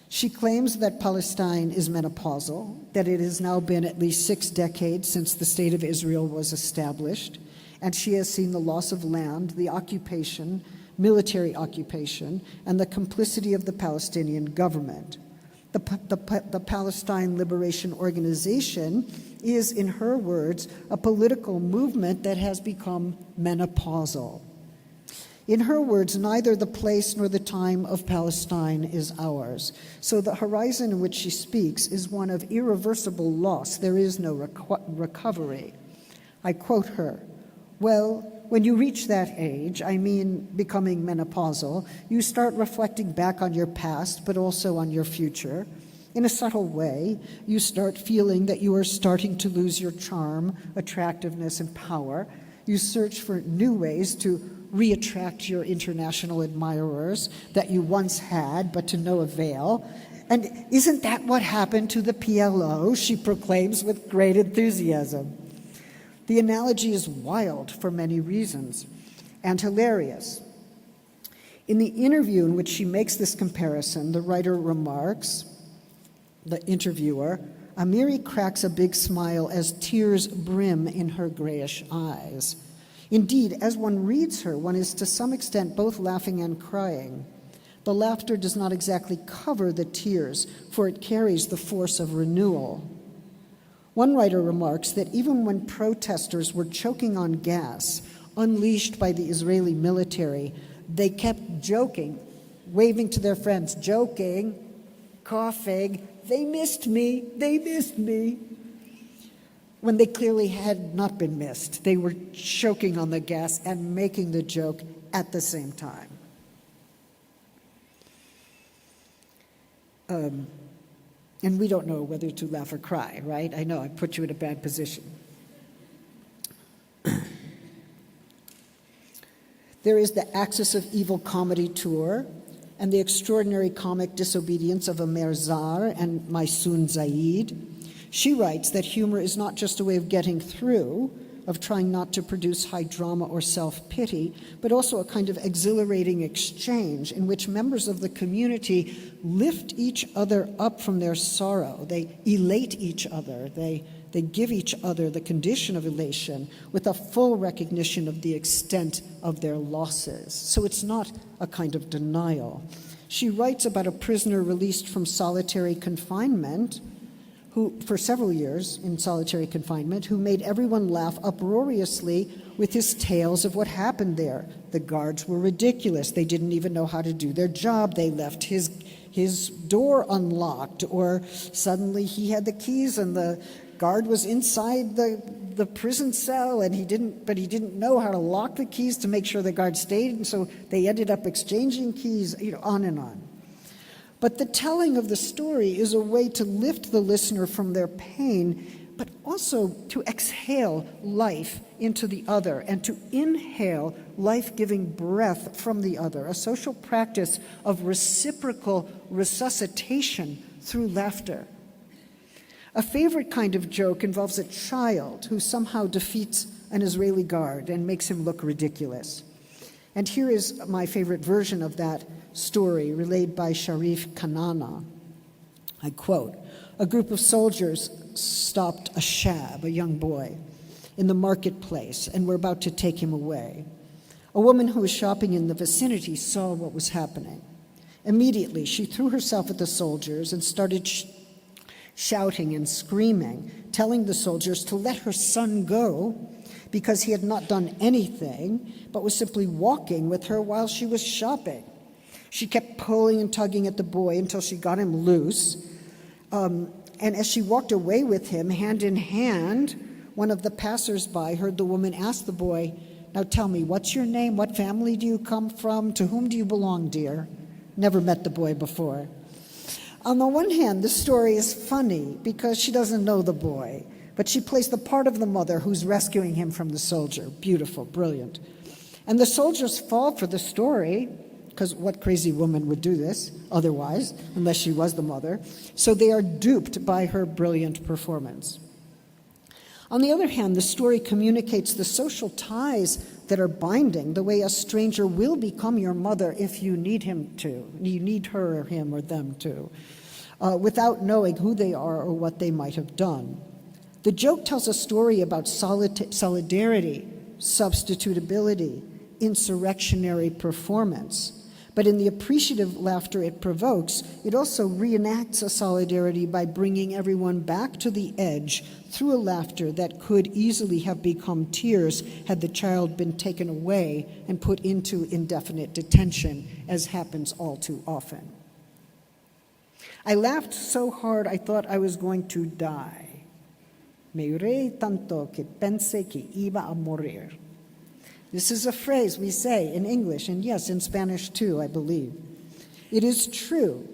[SPEAKER 2] She claims that Palestine is menopausal, that it has now been at least 6 decades since the State of Israel was established, and she has seen the loss of land, the occupation, military occupation, and the complicity of the Palestinian government. The Palestine Liberation Organization is, in her words, a political movement that has become menopausal. In her words, neither the place nor the time of Palestine is ours. So the horizon in which she speaks is one of irreversible loss. There is no recovery. I quote her, "Well, when you reach that age, I mean becoming menopausal, you start reflecting back on your past, but also on your future. In a subtle way, you start feeling that you are starting to lose your charm, attractiveness, and power. You search for new ways to re-attract your international admirers that you once had, but to no avail. And isn't that what happened to the PLO?" she proclaims with great enthusiasm. The analogy is wild for many reasons and hilarious. In the interview in which she makes this comparison, the writer remarks, the interviewer, "Amiri cracks a big smile as tears brim in her grayish eyes. Indeed, as one reads her, one is to some extent both laughing and crying. The laughter does not exactly cover the tears, for it carries the force of renewal." One writer remarks that even when protesters were choking on gas, unleashed by the Israeli military, they kept joking, waving to their friends, joking, coughing, "They missed me, they missed me," when they clearly had not been missed. They were choking on the gas and making the joke at the same time. And we don't know whether to laugh or cry, right? I know, I put you in a bad position. There is the Axis of Evil comedy tour and the extraordinary comic disobedience of Amer Zar and Maysoon Zaid. She writes that humor is not just a way of getting through, of trying not to produce high drama or self-pity, but also a kind of exhilarating exchange in which members of the community lift each other up from their sorrow. They elate each other. They give each other the condition of elation with a full recognition of the extent of their losses. So it's not a kind of denial. She writes about a prisoner released from solitary confinement who, for several years in solitary confinement, who made everyone laugh uproariously with his tales of what happened there. The guards were ridiculous. They didn't even know how to do their job. They left his door unlocked, or suddenly he had the keys and the guard was inside the prison cell and he didn't know how to lock the keys to make sure the guard stayed, and so they ended up exchanging keys, on and on. But the telling of the story is a way to lift the listener from their pain, but also to exhale life into the other and to inhale life-giving breath from the other, a social practice of reciprocal resuscitation through laughter. A favorite kind of joke involves a child who somehow defeats an Israeli guard and makes him look ridiculous. And here is my favorite version of that story, relayed by Sharif Kanana. I quote, "A group of soldiers stopped a shab, a young boy, in the marketplace and were about to take him away. A woman who was shopping in the vicinity saw what was happening. Immediately, she threw herself at the soldiers and started shouting and screaming, telling the soldiers to let her son go because he had not done anything, but was simply walking with her while she was shopping. She kept pulling and tugging at the boy until she got him loose. And as she walked away with him, hand in hand, one of the passers-by heard the woman ask the boy, 'Now tell me, what's your name? What family do you come from? To whom do you belong, dear?' Never met the boy before." On the one hand, this story is funny because she doesn't know the boy, but she plays the part of the mother who's rescuing him from the soldier. Beautiful, brilliant. And the soldiers fall for the story, because what crazy woman would do this otherwise, unless she was the mother? So they are duped by her brilliant performance. On the other hand, the story communicates the social ties that are binding, the way a stranger will become your mother if you need him to. You need her or him or them to, without knowing who they are or what they might have done. The joke tells a story about solidarity, substitutability, insurrectionary performance. But in the appreciative laughter it provokes, it also reenacts a solidarity by bringing everyone back to the edge through a laughter that could easily have become tears had the child been taken away and put into indefinite detention, as happens all too often. "I laughed so hard I thought I was going to die. Me reí tanto que pensé que iba a morir." This is a phrase we say in English, and yes, in Spanish too, I believe. It is true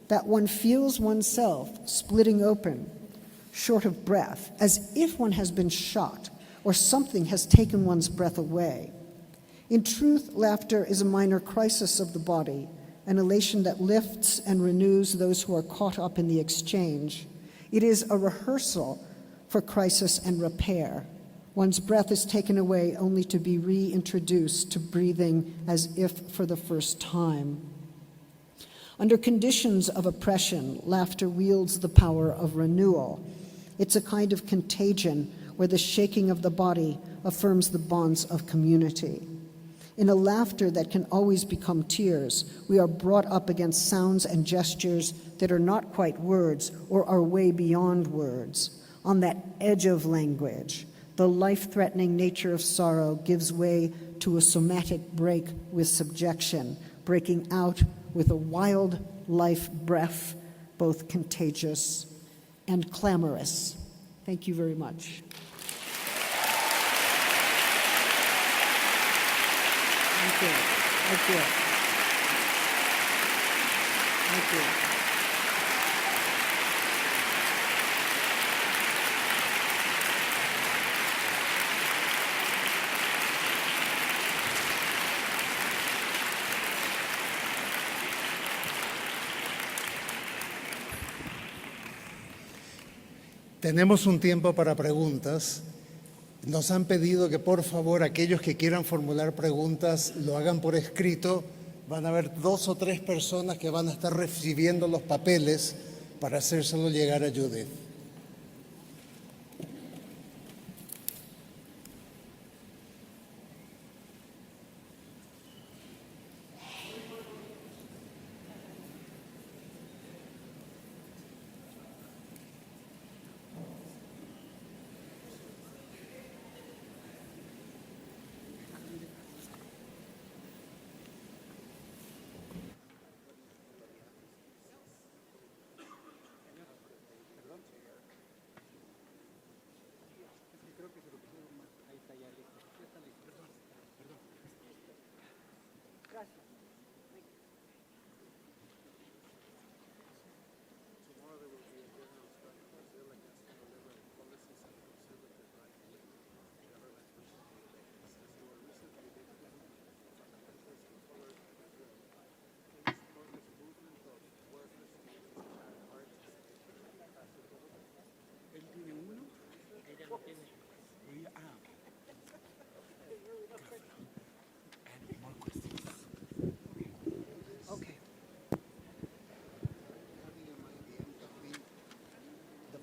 [SPEAKER 2] that one feels oneself splitting open, short of breath, as if one has been shot or something has taken one's breath away. In truth, laughter is a minor crisis of the body, an elation that lifts and renews those who are caught up in the exchange. It is a rehearsal for crisis and repair. One's breath is taken away only to be reintroduced to breathing as if for the first time. Under conditions of oppression, laughter wields the power of renewal. It's a kind of contagion where the shaking of the body affirms the bonds of community. In a laughter that can always become tears, we are brought up against sounds and gestures that are not quite words or are way beyond words. On that edge of language, the life-threatening nature of sorrow gives way to a somatic break with subjection, breaking out with a wild life breath, both contagious and clamorous. Thank you very much. Thank you. Thank you. Thank you.
[SPEAKER 1] Tenemos un tiempo para preguntas Nos han pedido que por favor aquellos que quieran formular preguntas lo hagan por escrito. Van a haber 2 o 3 personas que van a estar recibiendo los papeles para hacérselo llegar a Judith.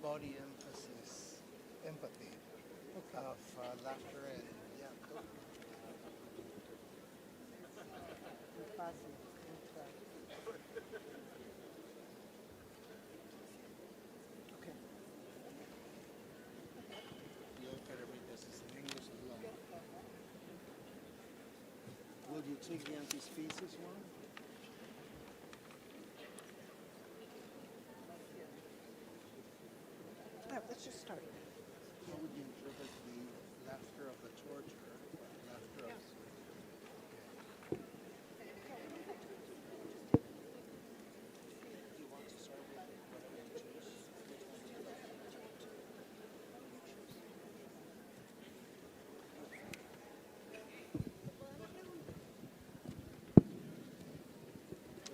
[SPEAKER 1] Body emphasis, empathy, of laughter and llanto. Okay. You'll better read this in English as well. Will you take the anti-species one?
[SPEAKER 2] Let's just start.
[SPEAKER 1] How would you interpret the laughter of the torturer, laughter of... Do you want to start with whatever you choose?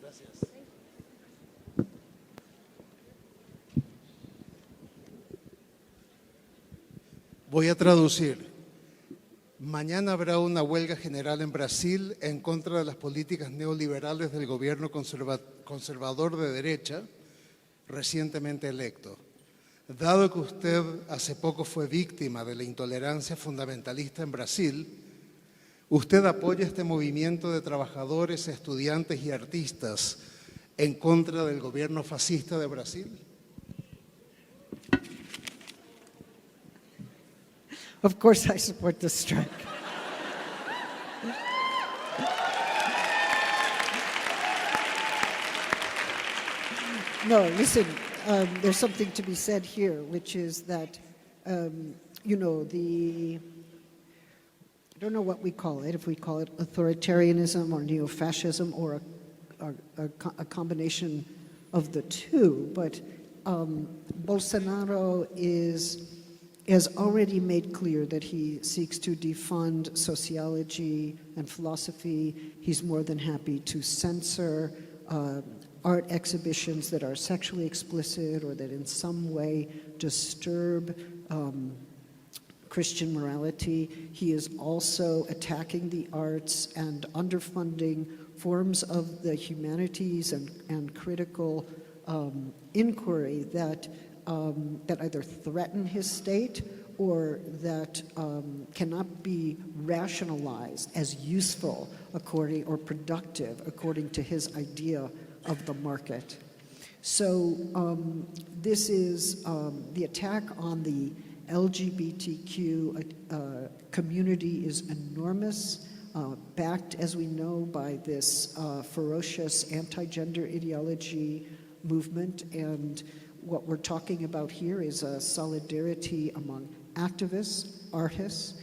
[SPEAKER 1] Gracias. Voy a traducir. Mañana habrá una huelga general en Brasil en contra de las políticas neoliberales del gobierno conservador de derecha recientemente electo. Dado que usted hace poco fue víctima de la intolerancia fundamentalista en Brasil, ¿usted apoya este movimiento de trabajadores, estudiantes y artistas en contra del gobierno fascista de Brasil?
[SPEAKER 2] Of course I support the strike. No, listen, there's something to be said here, which is that, you know, I don't know what we call it, if we call it authoritarianism or neo-fascism or a combination of the two, but Bolsonaro has already made clear that he seeks to defund sociology and philosophy. He's more than happy to censor art exhibitions that are sexually explicit or that in some way disturb Christian morality. He is also attacking the arts and underfunding forms of the humanities and critical inquiry that either threaten his state or that cannot be rationalized as useful or productive according to his idea of the market. So this is the attack on the LGBTQ community is enormous, backed, as we know, by this ferocious anti-gender ideology movement. And what we're talking about here is a solidarity among activists, artists,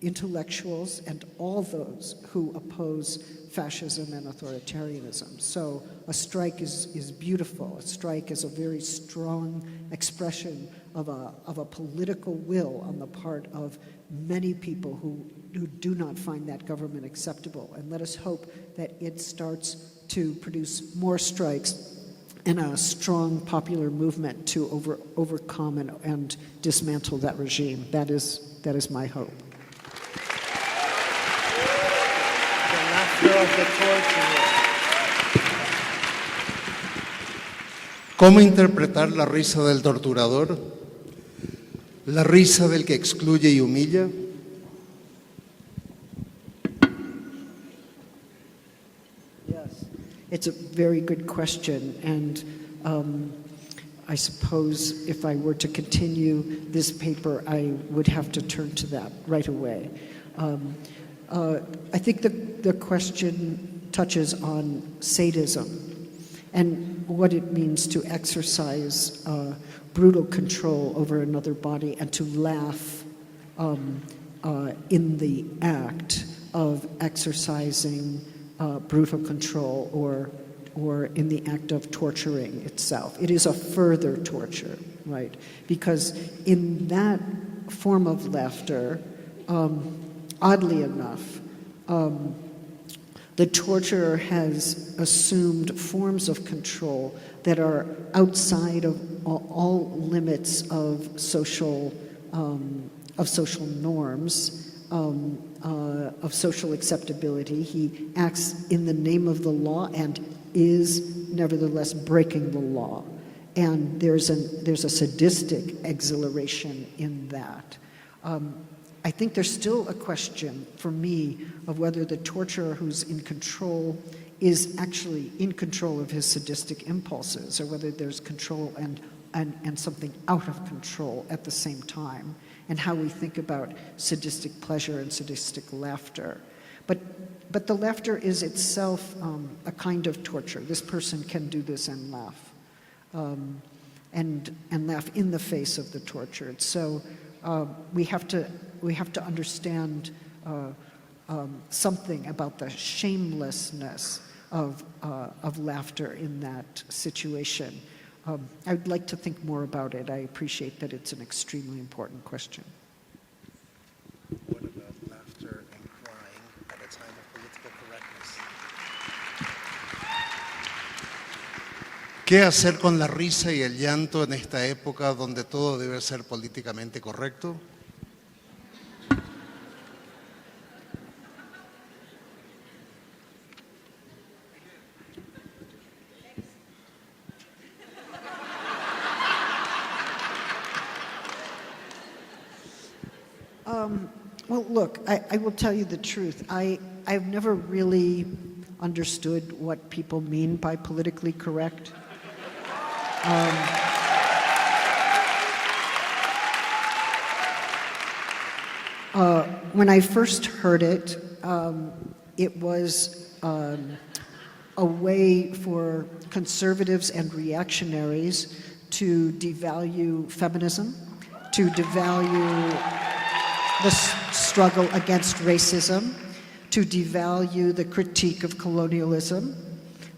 [SPEAKER 2] intellectuals, and all those who oppose fascism and authoritarianism. So a strike is beautiful. A strike is a very strong expression of a political will on the part of many people who do not find that government acceptable. And let us hope that it starts to produce more strikes and a strong popular movement to overcome and dismantle that regime. That is my hope.
[SPEAKER 1] The laughter of the torturer. ¿Cómo interpretar la risa del torturador? ¿La risa del que excluye y humilla?
[SPEAKER 2] Yes, it's a very good question, and I suppose if I were to continue this paper, I would have to turn to that right away. I think the question touches on sadism and what it means to exercise brutal control over another body and to laugh in the act of exercising brutal control or in the act of torturing itself. It is a further torture, right? Because in that form of laughter, oddly enough, the torturer has assumed forms of control that are outside of all limits of social norms, of social acceptability. He acts in the name of the law and is nevertheless breaking the law. And there's a sadistic exhilaration in that. I think there's still a question for me of whether the torturer who's in control is actually in control of his sadistic impulses, or whether there's control and something out of control at the same time, and how we think about sadistic pleasure and sadistic laughter. But the laughter is itself a kind of torture. This person can do this and laugh, and laugh in the face of the tortured. So we have to understand something about the shamelessness of laughter in that situation. I'd like to think more about it. I appreciate that it's an extremely important question.
[SPEAKER 1] What about laughter and crying at a time of political correctness? ¿Qué hacer con la risa y el llanto en esta época donde todo debe ser políticamente correcto?
[SPEAKER 2] Well, look, I will tell you the truth. I've never really understood what people mean by politically correct. When I first heard it, it was a way for conservatives and reactionaries to devalue feminism, to devalue the struggle against racism, to devalue the critique of colonialism,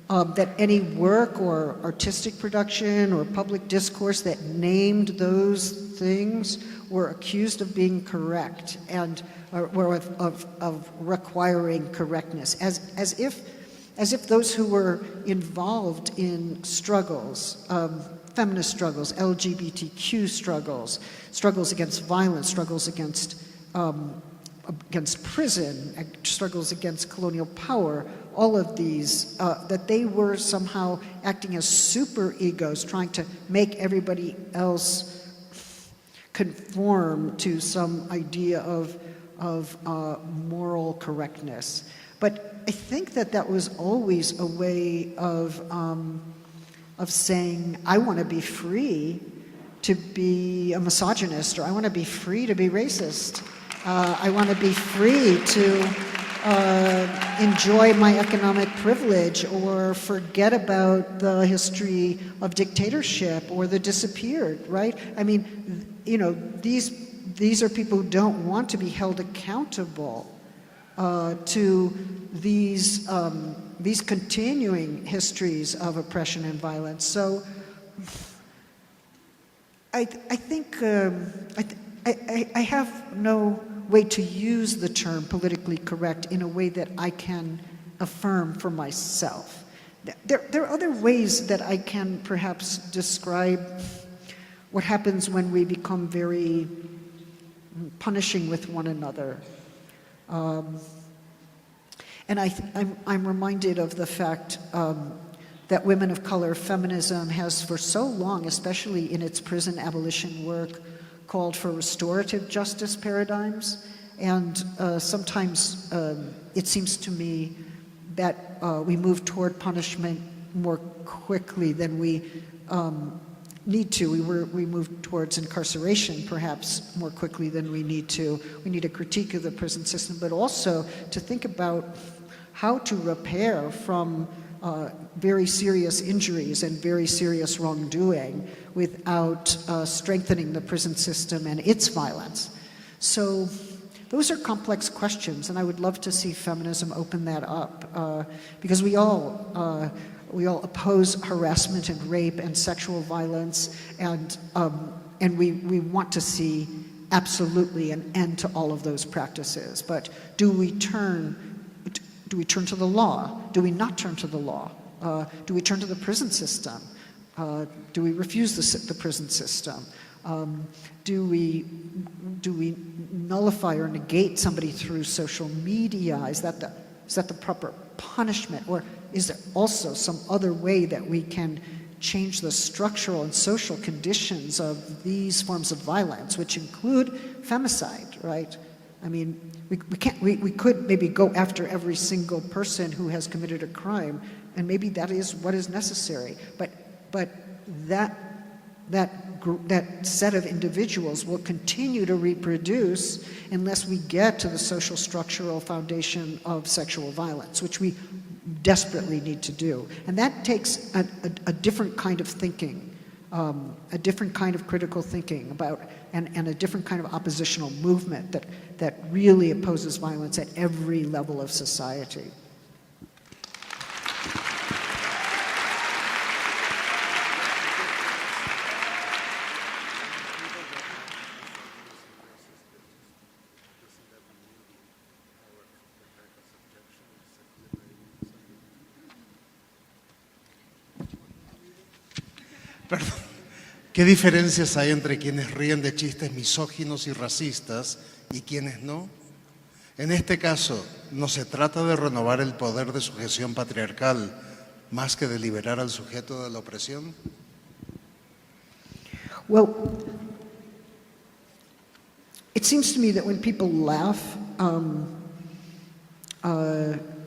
[SPEAKER 2] that any work or artistic production or public discourse that named those things were accused of being correct and or of requiring correctness, as if those who were involved in struggles, feminist struggles, LGBTQ struggles, struggles against violence, struggles against prison, struggles against colonial power, all of these, that they were somehow acting as super egos, trying to make everybody else conform to some idea of moral correctness. But I think that was always a way of saying, I want to be free to be a misogynist, or I want to be free to be racist. I want to be free to enjoy my economic privilege or forget about the history of dictatorship or the disappeared, right? I mean, you know, these are people who don't want to be held accountable to these continuing histories of oppression and violence. So I think I have no way to use the term politically correct in a way that I can affirm for myself. there are other ways that I can perhaps describe what happens when we become very punishing with one another. And I'm reminded of the fact that women of color feminism has for so long, especially in its prison abolition work, called for restorative justice paradigms. And sometimes it seems to me that we move toward punishment more quickly than we need to. We move towards incarceration perhaps more quickly than we need to. We need a critique of the prison system, but also to think about how to repair from very serious injuries and very serious wrongdoing without strengthening the prison system and its violence. So those are complex questions, and I would love to see feminism open that up, because we all oppose harassment and rape and sexual violence, and we want to see absolutely an end to all of those practices. But do we turn to the law? Do we not turn to the law? Do we turn to the prison system? Do we refuse the prison system? Do we nullify or negate somebody through social media? Is that the proper punishment? Or is there also some other way that we can change the structural and social conditions of these forms of violence, which include femicide, right? I mean, we could maybe go after every single person who has committed a crime, and maybe that is what is necessary. But that set of individuals will continue to reproduce unless we get to the social structural foundation of sexual violence, which we desperately need to do. And that takes a different kind of thinking, a different kind of critical thinking about, and a different kind of oppositional movement that really opposes violence at every level of society.
[SPEAKER 1] Perdón. ¿Qué diferencias hay entre quienes ríen de chistes misóginos y racistas y quienes no? En este caso, ¿no se trata de renovar el poder de sujeción patriarcal más que de liberar al sujeto de la opresión?
[SPEAKER 2] Well, it seems to me that when people laugh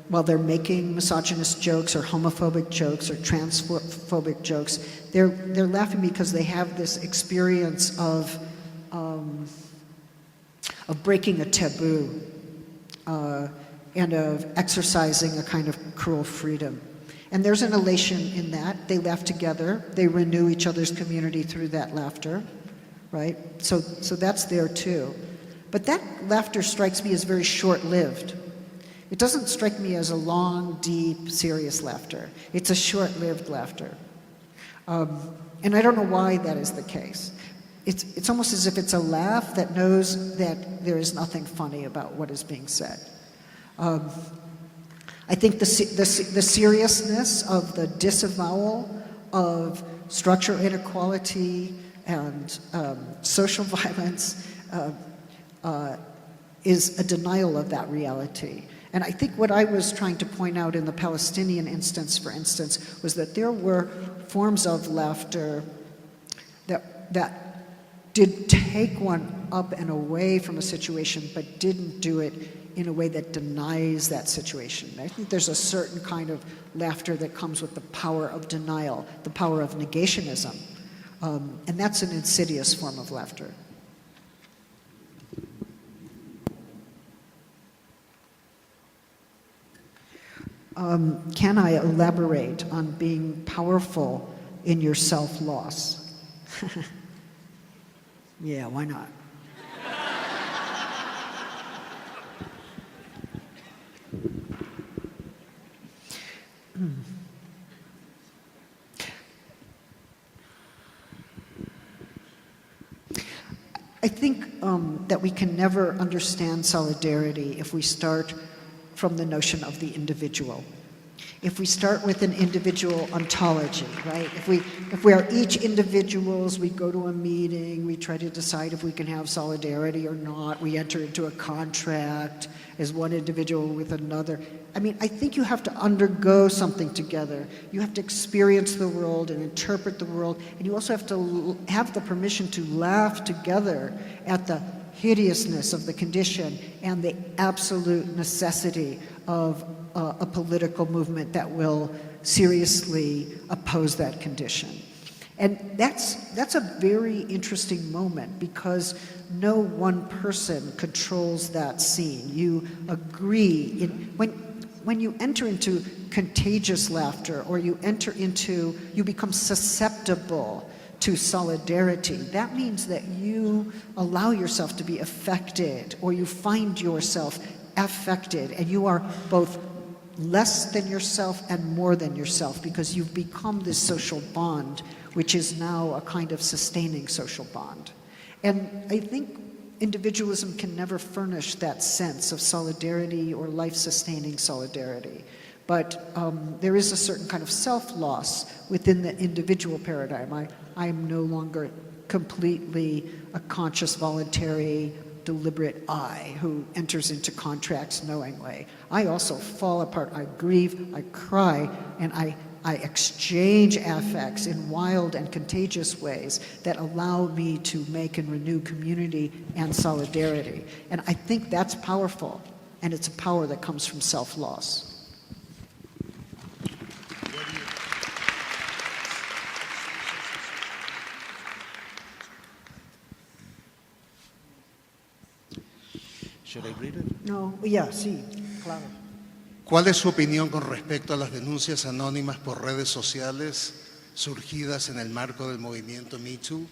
[SPEAKER 2] while they're making misogynist jokes or homophobic jokes or transphobic jokes, they're laughing because they have this experience of breaking a taboo and of exercising a kind of cruel freedom. And there's an elation in that. They laugh together. They renew each other's community through that laughter, right? So that's there too. But that laughter strikes me as very short-lived. It doesn't strike me as a long, deep, serious laughter. It's a short-lived laughter. And I don't know why that is the case. It's almost as if it's a laugh that knows that there is nothing funny about what is being said. I think the seriousness of the disavowal of structural inequality and social violence is a denial of that reality. And I think what I was trying to point out in the Palestinian instance, for instance, was that there were forms of laughter that did take one up and away from a situation, but didn't do it in a way that denies that situation. I think there's a certain kind of laughter that comes with the power of denial, the power of negationism, and that's an insidious form of laughter. Can I elaborate on being powerful in your self-loss? Yeah, why not? I think that we can never understand solidarity if we start from the notion of the individual. If we start with an individual ontology, right? If we are each individuals, we go to a meeting, we try to decide if we can have solidarity or not, we enter into a contract as one individual with another. I mean, I think you have to undergo something together. You have to experience the world and interpret the world, and you also have to have the permission to laugh together at the hideousness of the condition and the absolute necessity of a political movement that will seriously oppose that condition. And that's a very interesting moment, because no one person controls that scene. You agree. When you enter into contagious laughter, or you become susceptible to solidarity, that means that you allow yourself to be affected, or you find yourself affected, and you are both less than yourself and more than yourself, because you've become this social bond, which is now a kind of sustaining social bond. And I think individualism can never furnish that sense of solidarity or life-sustaining solidarity. But there is a certain kind of self-loss within the individual paradigm. I am no longer completely a conscious, voluntary, deliberate I who enters into contracts knowingly. I also fall apart. I grieve, I cry, and I exchange affects in wild and contagious ways that allow me to make and renew community and solidarity. And I think that's powerful, and it's a power that comes from self-loss.
[SPEAKER 1] Should I read it?
[SPEAKER 2] No, yeah, sí, claro.
[SPEAKER 1] ¿Cuál es su opinión con respecto a las denuncias anónimas por redes sociales surgidas en el marco del movimiento Me Too?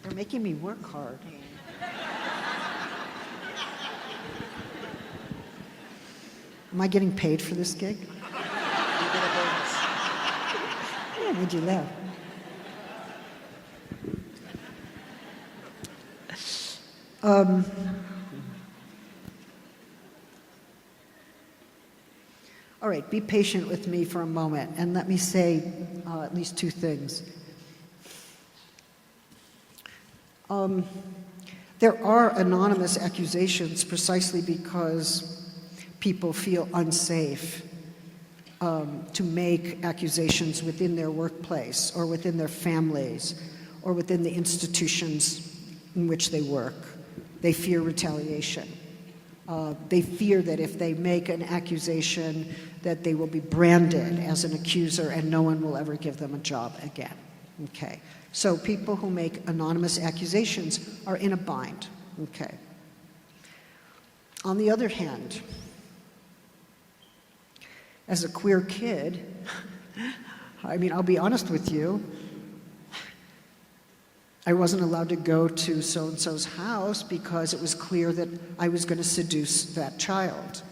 [SPEAKER 2] They're making me work hard. Am I getting paid for this gig?
[SPEAKER 1] You get a bonus.
[SPEAKER 2] Yeah, would you laugh? All right, be patient with me for a moment, and let me say at least two things. There are anonymous accusations precisely because people feel unsafe to make accusations within their workplace or within their families or within the institutions in which they work. They fear retaliation. They fear that if they make an accusation, that they will be branded as an accuser and no one will ever give them a job again. Okay. So people who make anonymous accusations are in a bind. Okay. On the other hand, as a queer kid, I mean, I'll be honest with you, I wasn't allowed to go to so-and-so's house because it was clear that I was going to seduce that child.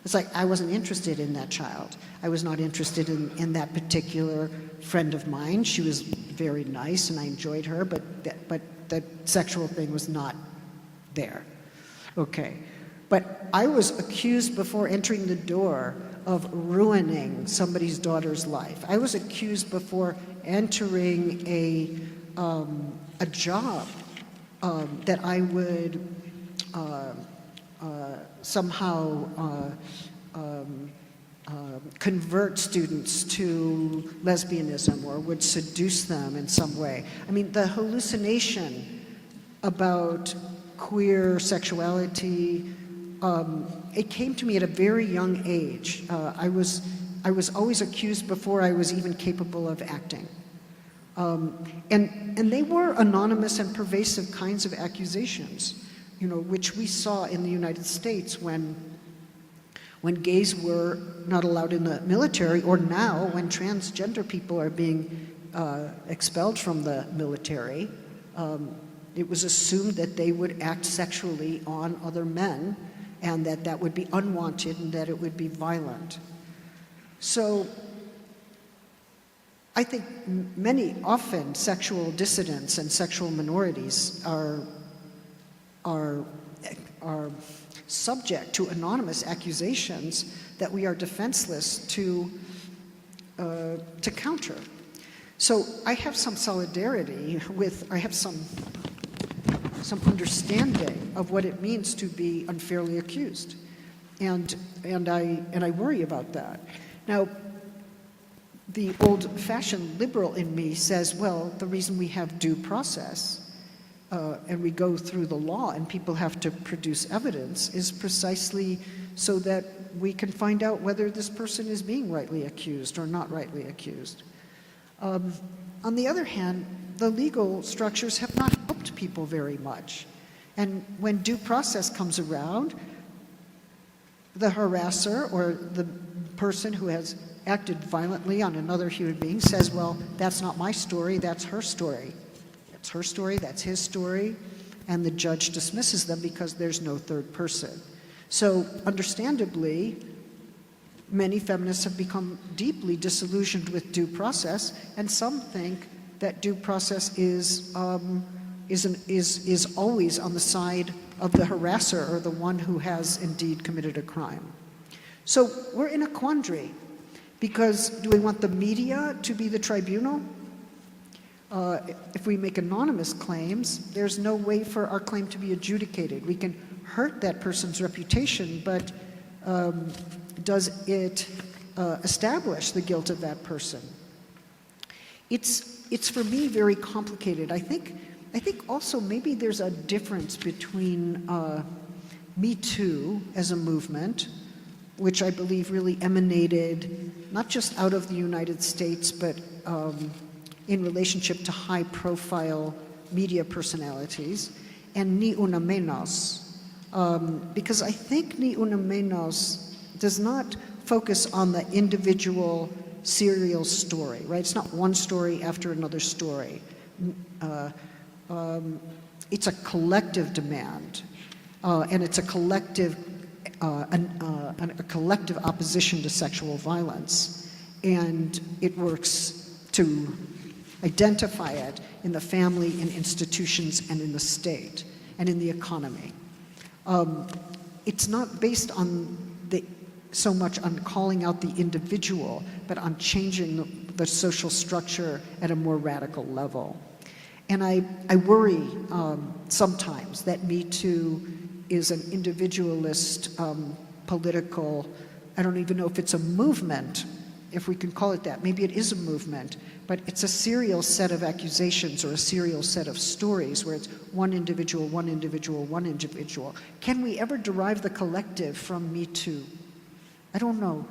[SPEAKER 2] It's like I wasn't interested in that child. I was not interested in that particular friend of mine. She was very nice and I enjoyed her, but the sexual thing was not there. Okay. But I was accused before entering the door of ruining somebody's daughter's life. I was accused before entering a job that I would somehow convert students to lesbianism or would seduce them in some way. I mean, the hallucination about queer sexuality, it came to me at a very young age. I was always accused before I was even capable of acting. And they were anonymous and pervasive kinds of accusations, you know, which we saw in the United States when gays were not allowed in the military, or now when transgender people are being expelled from the military. It was assumed that they would act sexually on other men and that would be unwanted and that it would be violent. So I think often sexual dissidents and sexual minorities are subject to anonymous accusations that we are defenseless to counter. So I have some solidarity I have some understanding of what it means to be unfairly accused, and I worry about that. Now, the old-fashioned liberal in me says, well, the reason we have due process and we go through the law and people have to produce evidence is precisely so that we can find out whether this person is being rightly accused or not rightly accused. On the other hand, the legal structures have not helped people very much. And when due process comes around, the harasser or the person who has acted violently on another human being says, well, that's not my story, that's her story. That's her story, that's his story, and the judge dismisses them because there's no third person. So, understandably, many feminists have become deeply disillusioned with due process, and some think that due process is always on the side of the harasser or the one who has indeed committed a crime. So we're in a quandary, because do we want the media to be the tribunal? If we make anonymous claims, there's no way for our claim to be adjudicated. We can hurt that person's reputation, but does it establish the guilt of that person? It's for me very complicated. I think also maybe there's a difference between Me Too as a movement, which I believe really emanated not just out of the United States, but in relationship to high-profile media personalities, and Ni Una Menos, because I think Ni Una Menos does not focus on the individual serial story, right? It's not one story after another story. It's a collective demand, and it's a collective opposition to sexual violence, and it works to identify it in the family, in institutions, and in the state, and in the economy. It's not based on so much on calling out the individual, but on changing the social structure at a more radical level. And I worry sometimes that Me Too is an individualist political, I don't even know if it's a movement, if we can call it that. Maybe it is a movement, but it's a serial set of accusations or a serial set of stories where it's one individual, one individual, one individual. Can we ever derive the collective from Me Too? I don't know.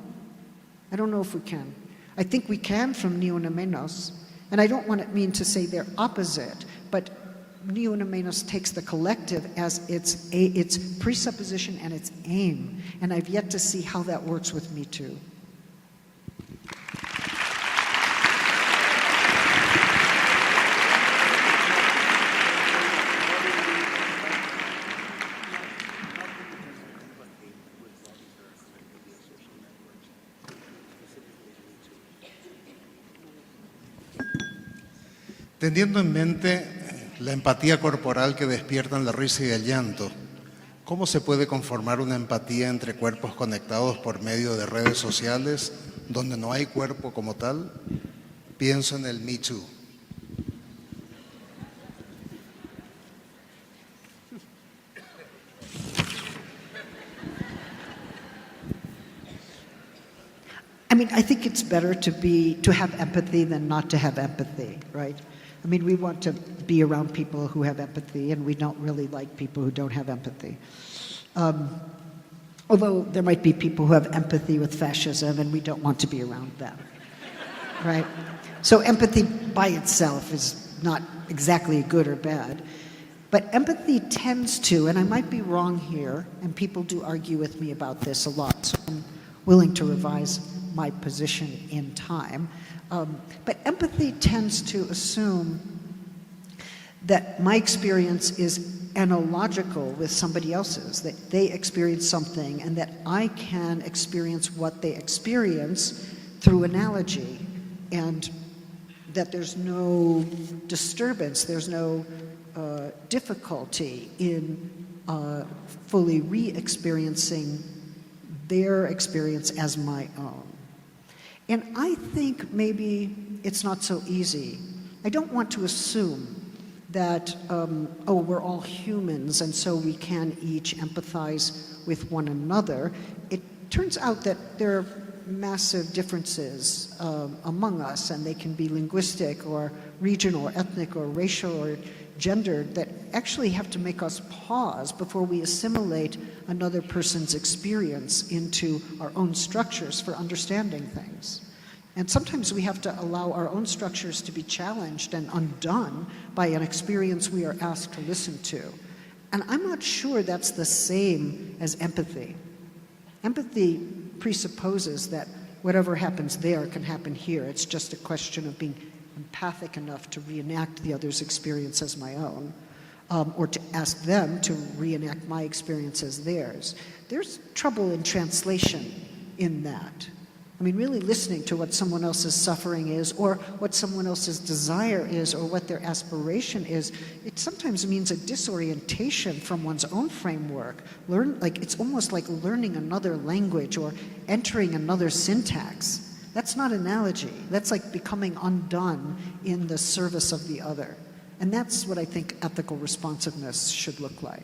[SPEAKER 2] I don't know if we can. I think we can from Ni Una Menos, and I don't want it mean to say they're opposite, but Ni Una Menos takes the collective as its presupposition and its aim, and I've yet to see how that works with Me Too.
[SPEAKER 1] Teniendo en mente la empatía corporal que despiertan la risa y el llanto, ¿cómo se puede conformar una empatía entre cuerpos conectados por medio de redes sociales donde no hay cuerpo como tal? Pienso en el Me Too.
[SPEAKER 2] I mean, I think it's better to have empathy than not to have empathy, right? I mean, we want to be around people who have empathy, and we don't really like people who don't have empathy. Although there might be people who have empathy with fascism, and we don't want to be around them, right? So empathy by itself is not exactly good or bad. But empathy tends to, and I might be wrong here, and people do argue with me about this a lot, so I'm willing to revise my position in time. But empathy tends to assume that my experience is analogical with somebody else's, that they experience something and that I can experience what they experience through analogy, and that there's no disturbance, there's no difficulty in fully re-experiencing their experience as my own. And I think maybe it's not so easy. I don't want to assume that, we're all humans and so we can each empathize with one another. It turns out that there are massive differences among us, and they can be linguistic or regional or ethnic or racial or gendered, that actually have to make us pause before we assimilate another person's experience into our own structures for understanding things. And sometimes we have to allow our own structures to be challenged and undone by an experience we are asked to listen to. And I'm not sure that's the same as empathy. Empathy presupposes that whatever happens there can happen here. It's just a question of being empathic enough to reenact the other's experience as my own, or to ask them to reenact my experience as theirs. There's trouble in translation in that. I mean, really listening to what someone else's suffering is, or what someone else's desire is, or what their aspiration is, it sometimes means a disorientation from one's own framework. It's almost like learning another language or entering another syntax. That's not analogy. That's like becoming undone in the service of the other. And that's what I think ethical responsiveness should look like.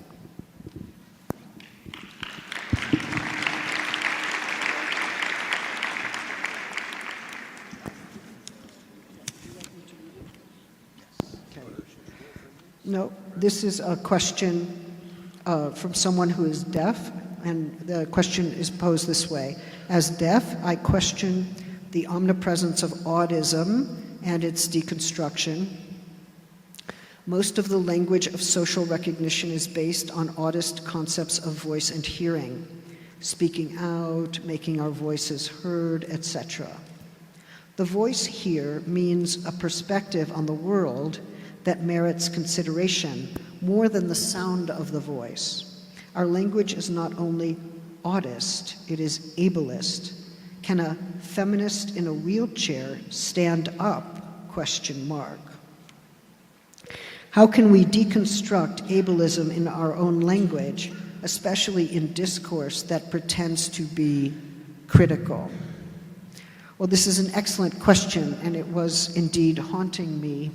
[SPEAKER 2] No, this is a question from someone who is deaf, and the question is posed this way. As deaf, I question the omnipresence of autism and its deconstruction. Most of the language of social recognition is based on autist concepts of voice and hearing, speaking out, making our voices heard, etc. The voice here means a perspective on the world that merits consideration more than the sound of the voice. Our language is not only autist, it is ableist. Can a feminist in a wheelchair stand up? Question mark. How can we deconstruct ableism in our own language, especially in discourse that pretends to be critical? Well, this is an excellent question, and it was indeed haunting me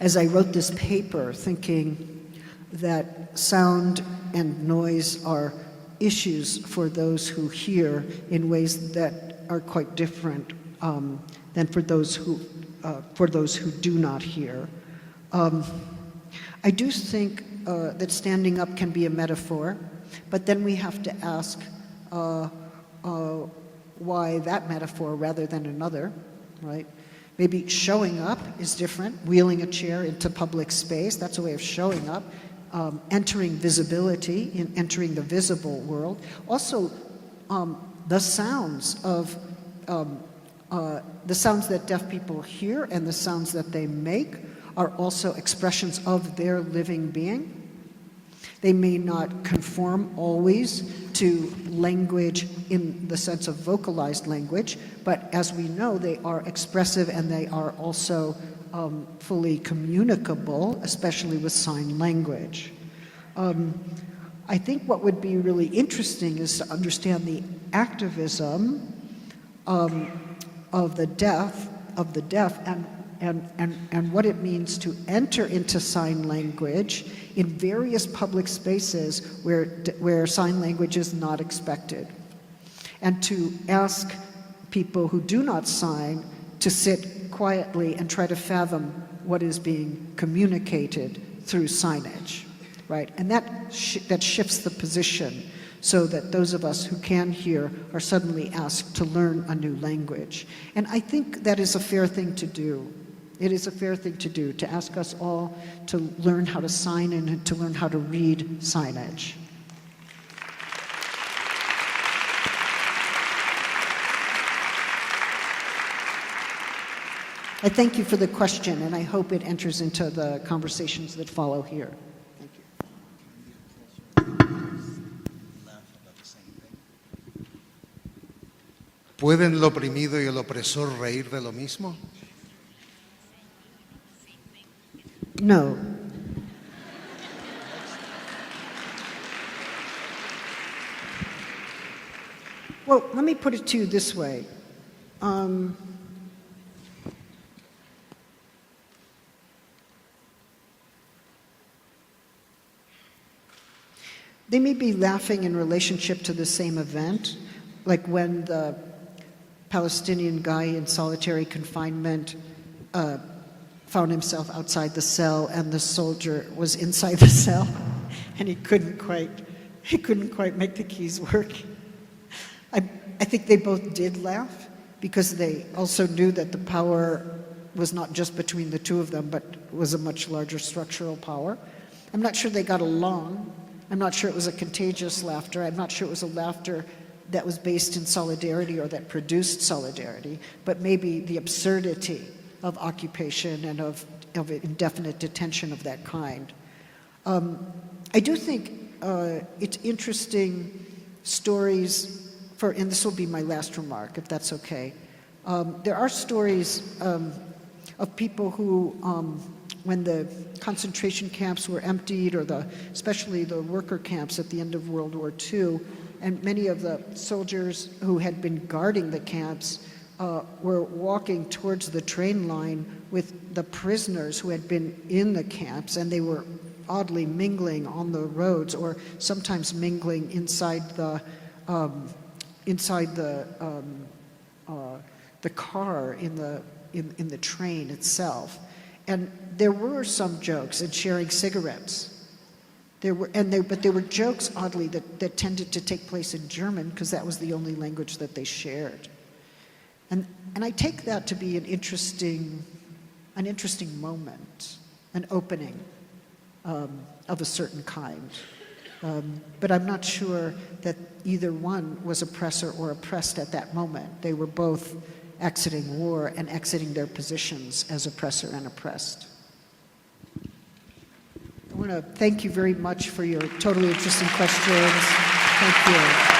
[SPEAKER 2] as I wrote this paper, thinking that sound and noise are issues for those who hear in ways that are quite different than for those who do not hear. I do think that standing up can be a metaphor, but then we have to ask why that metaphor rather than another, right? Maybe showing up is different, wheeling a chair into public space, that's a way of showing up. Entering visibility, entering the visible world. Also, the sounds that deaf people hear and the sounds that they make are also expressions of their living being. They may not conform always to language in the sense of vocalized language, but as we know, they are expressive and they are also fully communicable, especially with sign language. I think what would be really interesting is to understand the activism of the deaf and what it means to enter into sign language in various public spaces where sign language is not expected, and to ask people who do not sign to sit quietly and try to fathom what is being communicated through signage, right? And that shifts the position so that those of us who can hear are suddenly asked to learn a new language. And I think that is a fair thing to do. It is a fair thing to do, to ask us all to learn how to sign and to learn how to read signage. I thank you for the question, and I hope it enters into the conversations that follow here. Thank you.
[SPEAKER 1] ¿Pueden el oprimido y el opresor reír de lo mismo?
[SPEAKER 2] No. let me put it to you this way. They may be laughing in relationship to the same event, like when the Palestinian guy in solitary confinement found himself outside the cell and the soldier was inside the cell and he couldn't quite make the keys work. I think they both did laugh because they also knew that the power was not just between the two of them, but was a much larger structural power. I'm not sure they got along. I'm not sure it was a contagious laughter. I'm not sure it was a laughter that was based in solidarity or that produced solidarity, but maybe the absurdity of occupation and of indefinite detention of that kind. I do think it's interesting stories and this will be my last remark, if that's okay. There are stories of people who, when the concentration camps were emptied, or especially the worker camps at the end of World War II, and many of the soldiers who had been guarding the camps were walking towards the train line with the prisoners who had been in the camps, and they were oddly mingling on the roads, or sometimes mingling inside the car in the train itself. And there were some jokes and sharing cigarettes. But there were jokes, oddly, that tended to take place in German because that was the only language that they shared. And I take that to be an interesting moment, an opening of a certain kind. But I'm not sure that either one was oppressor or oppressed at that moment. They were both exiting war and exiting their positions as oppressor and oppressed. I want to thank you very much for your totally interesting questions. Thank you.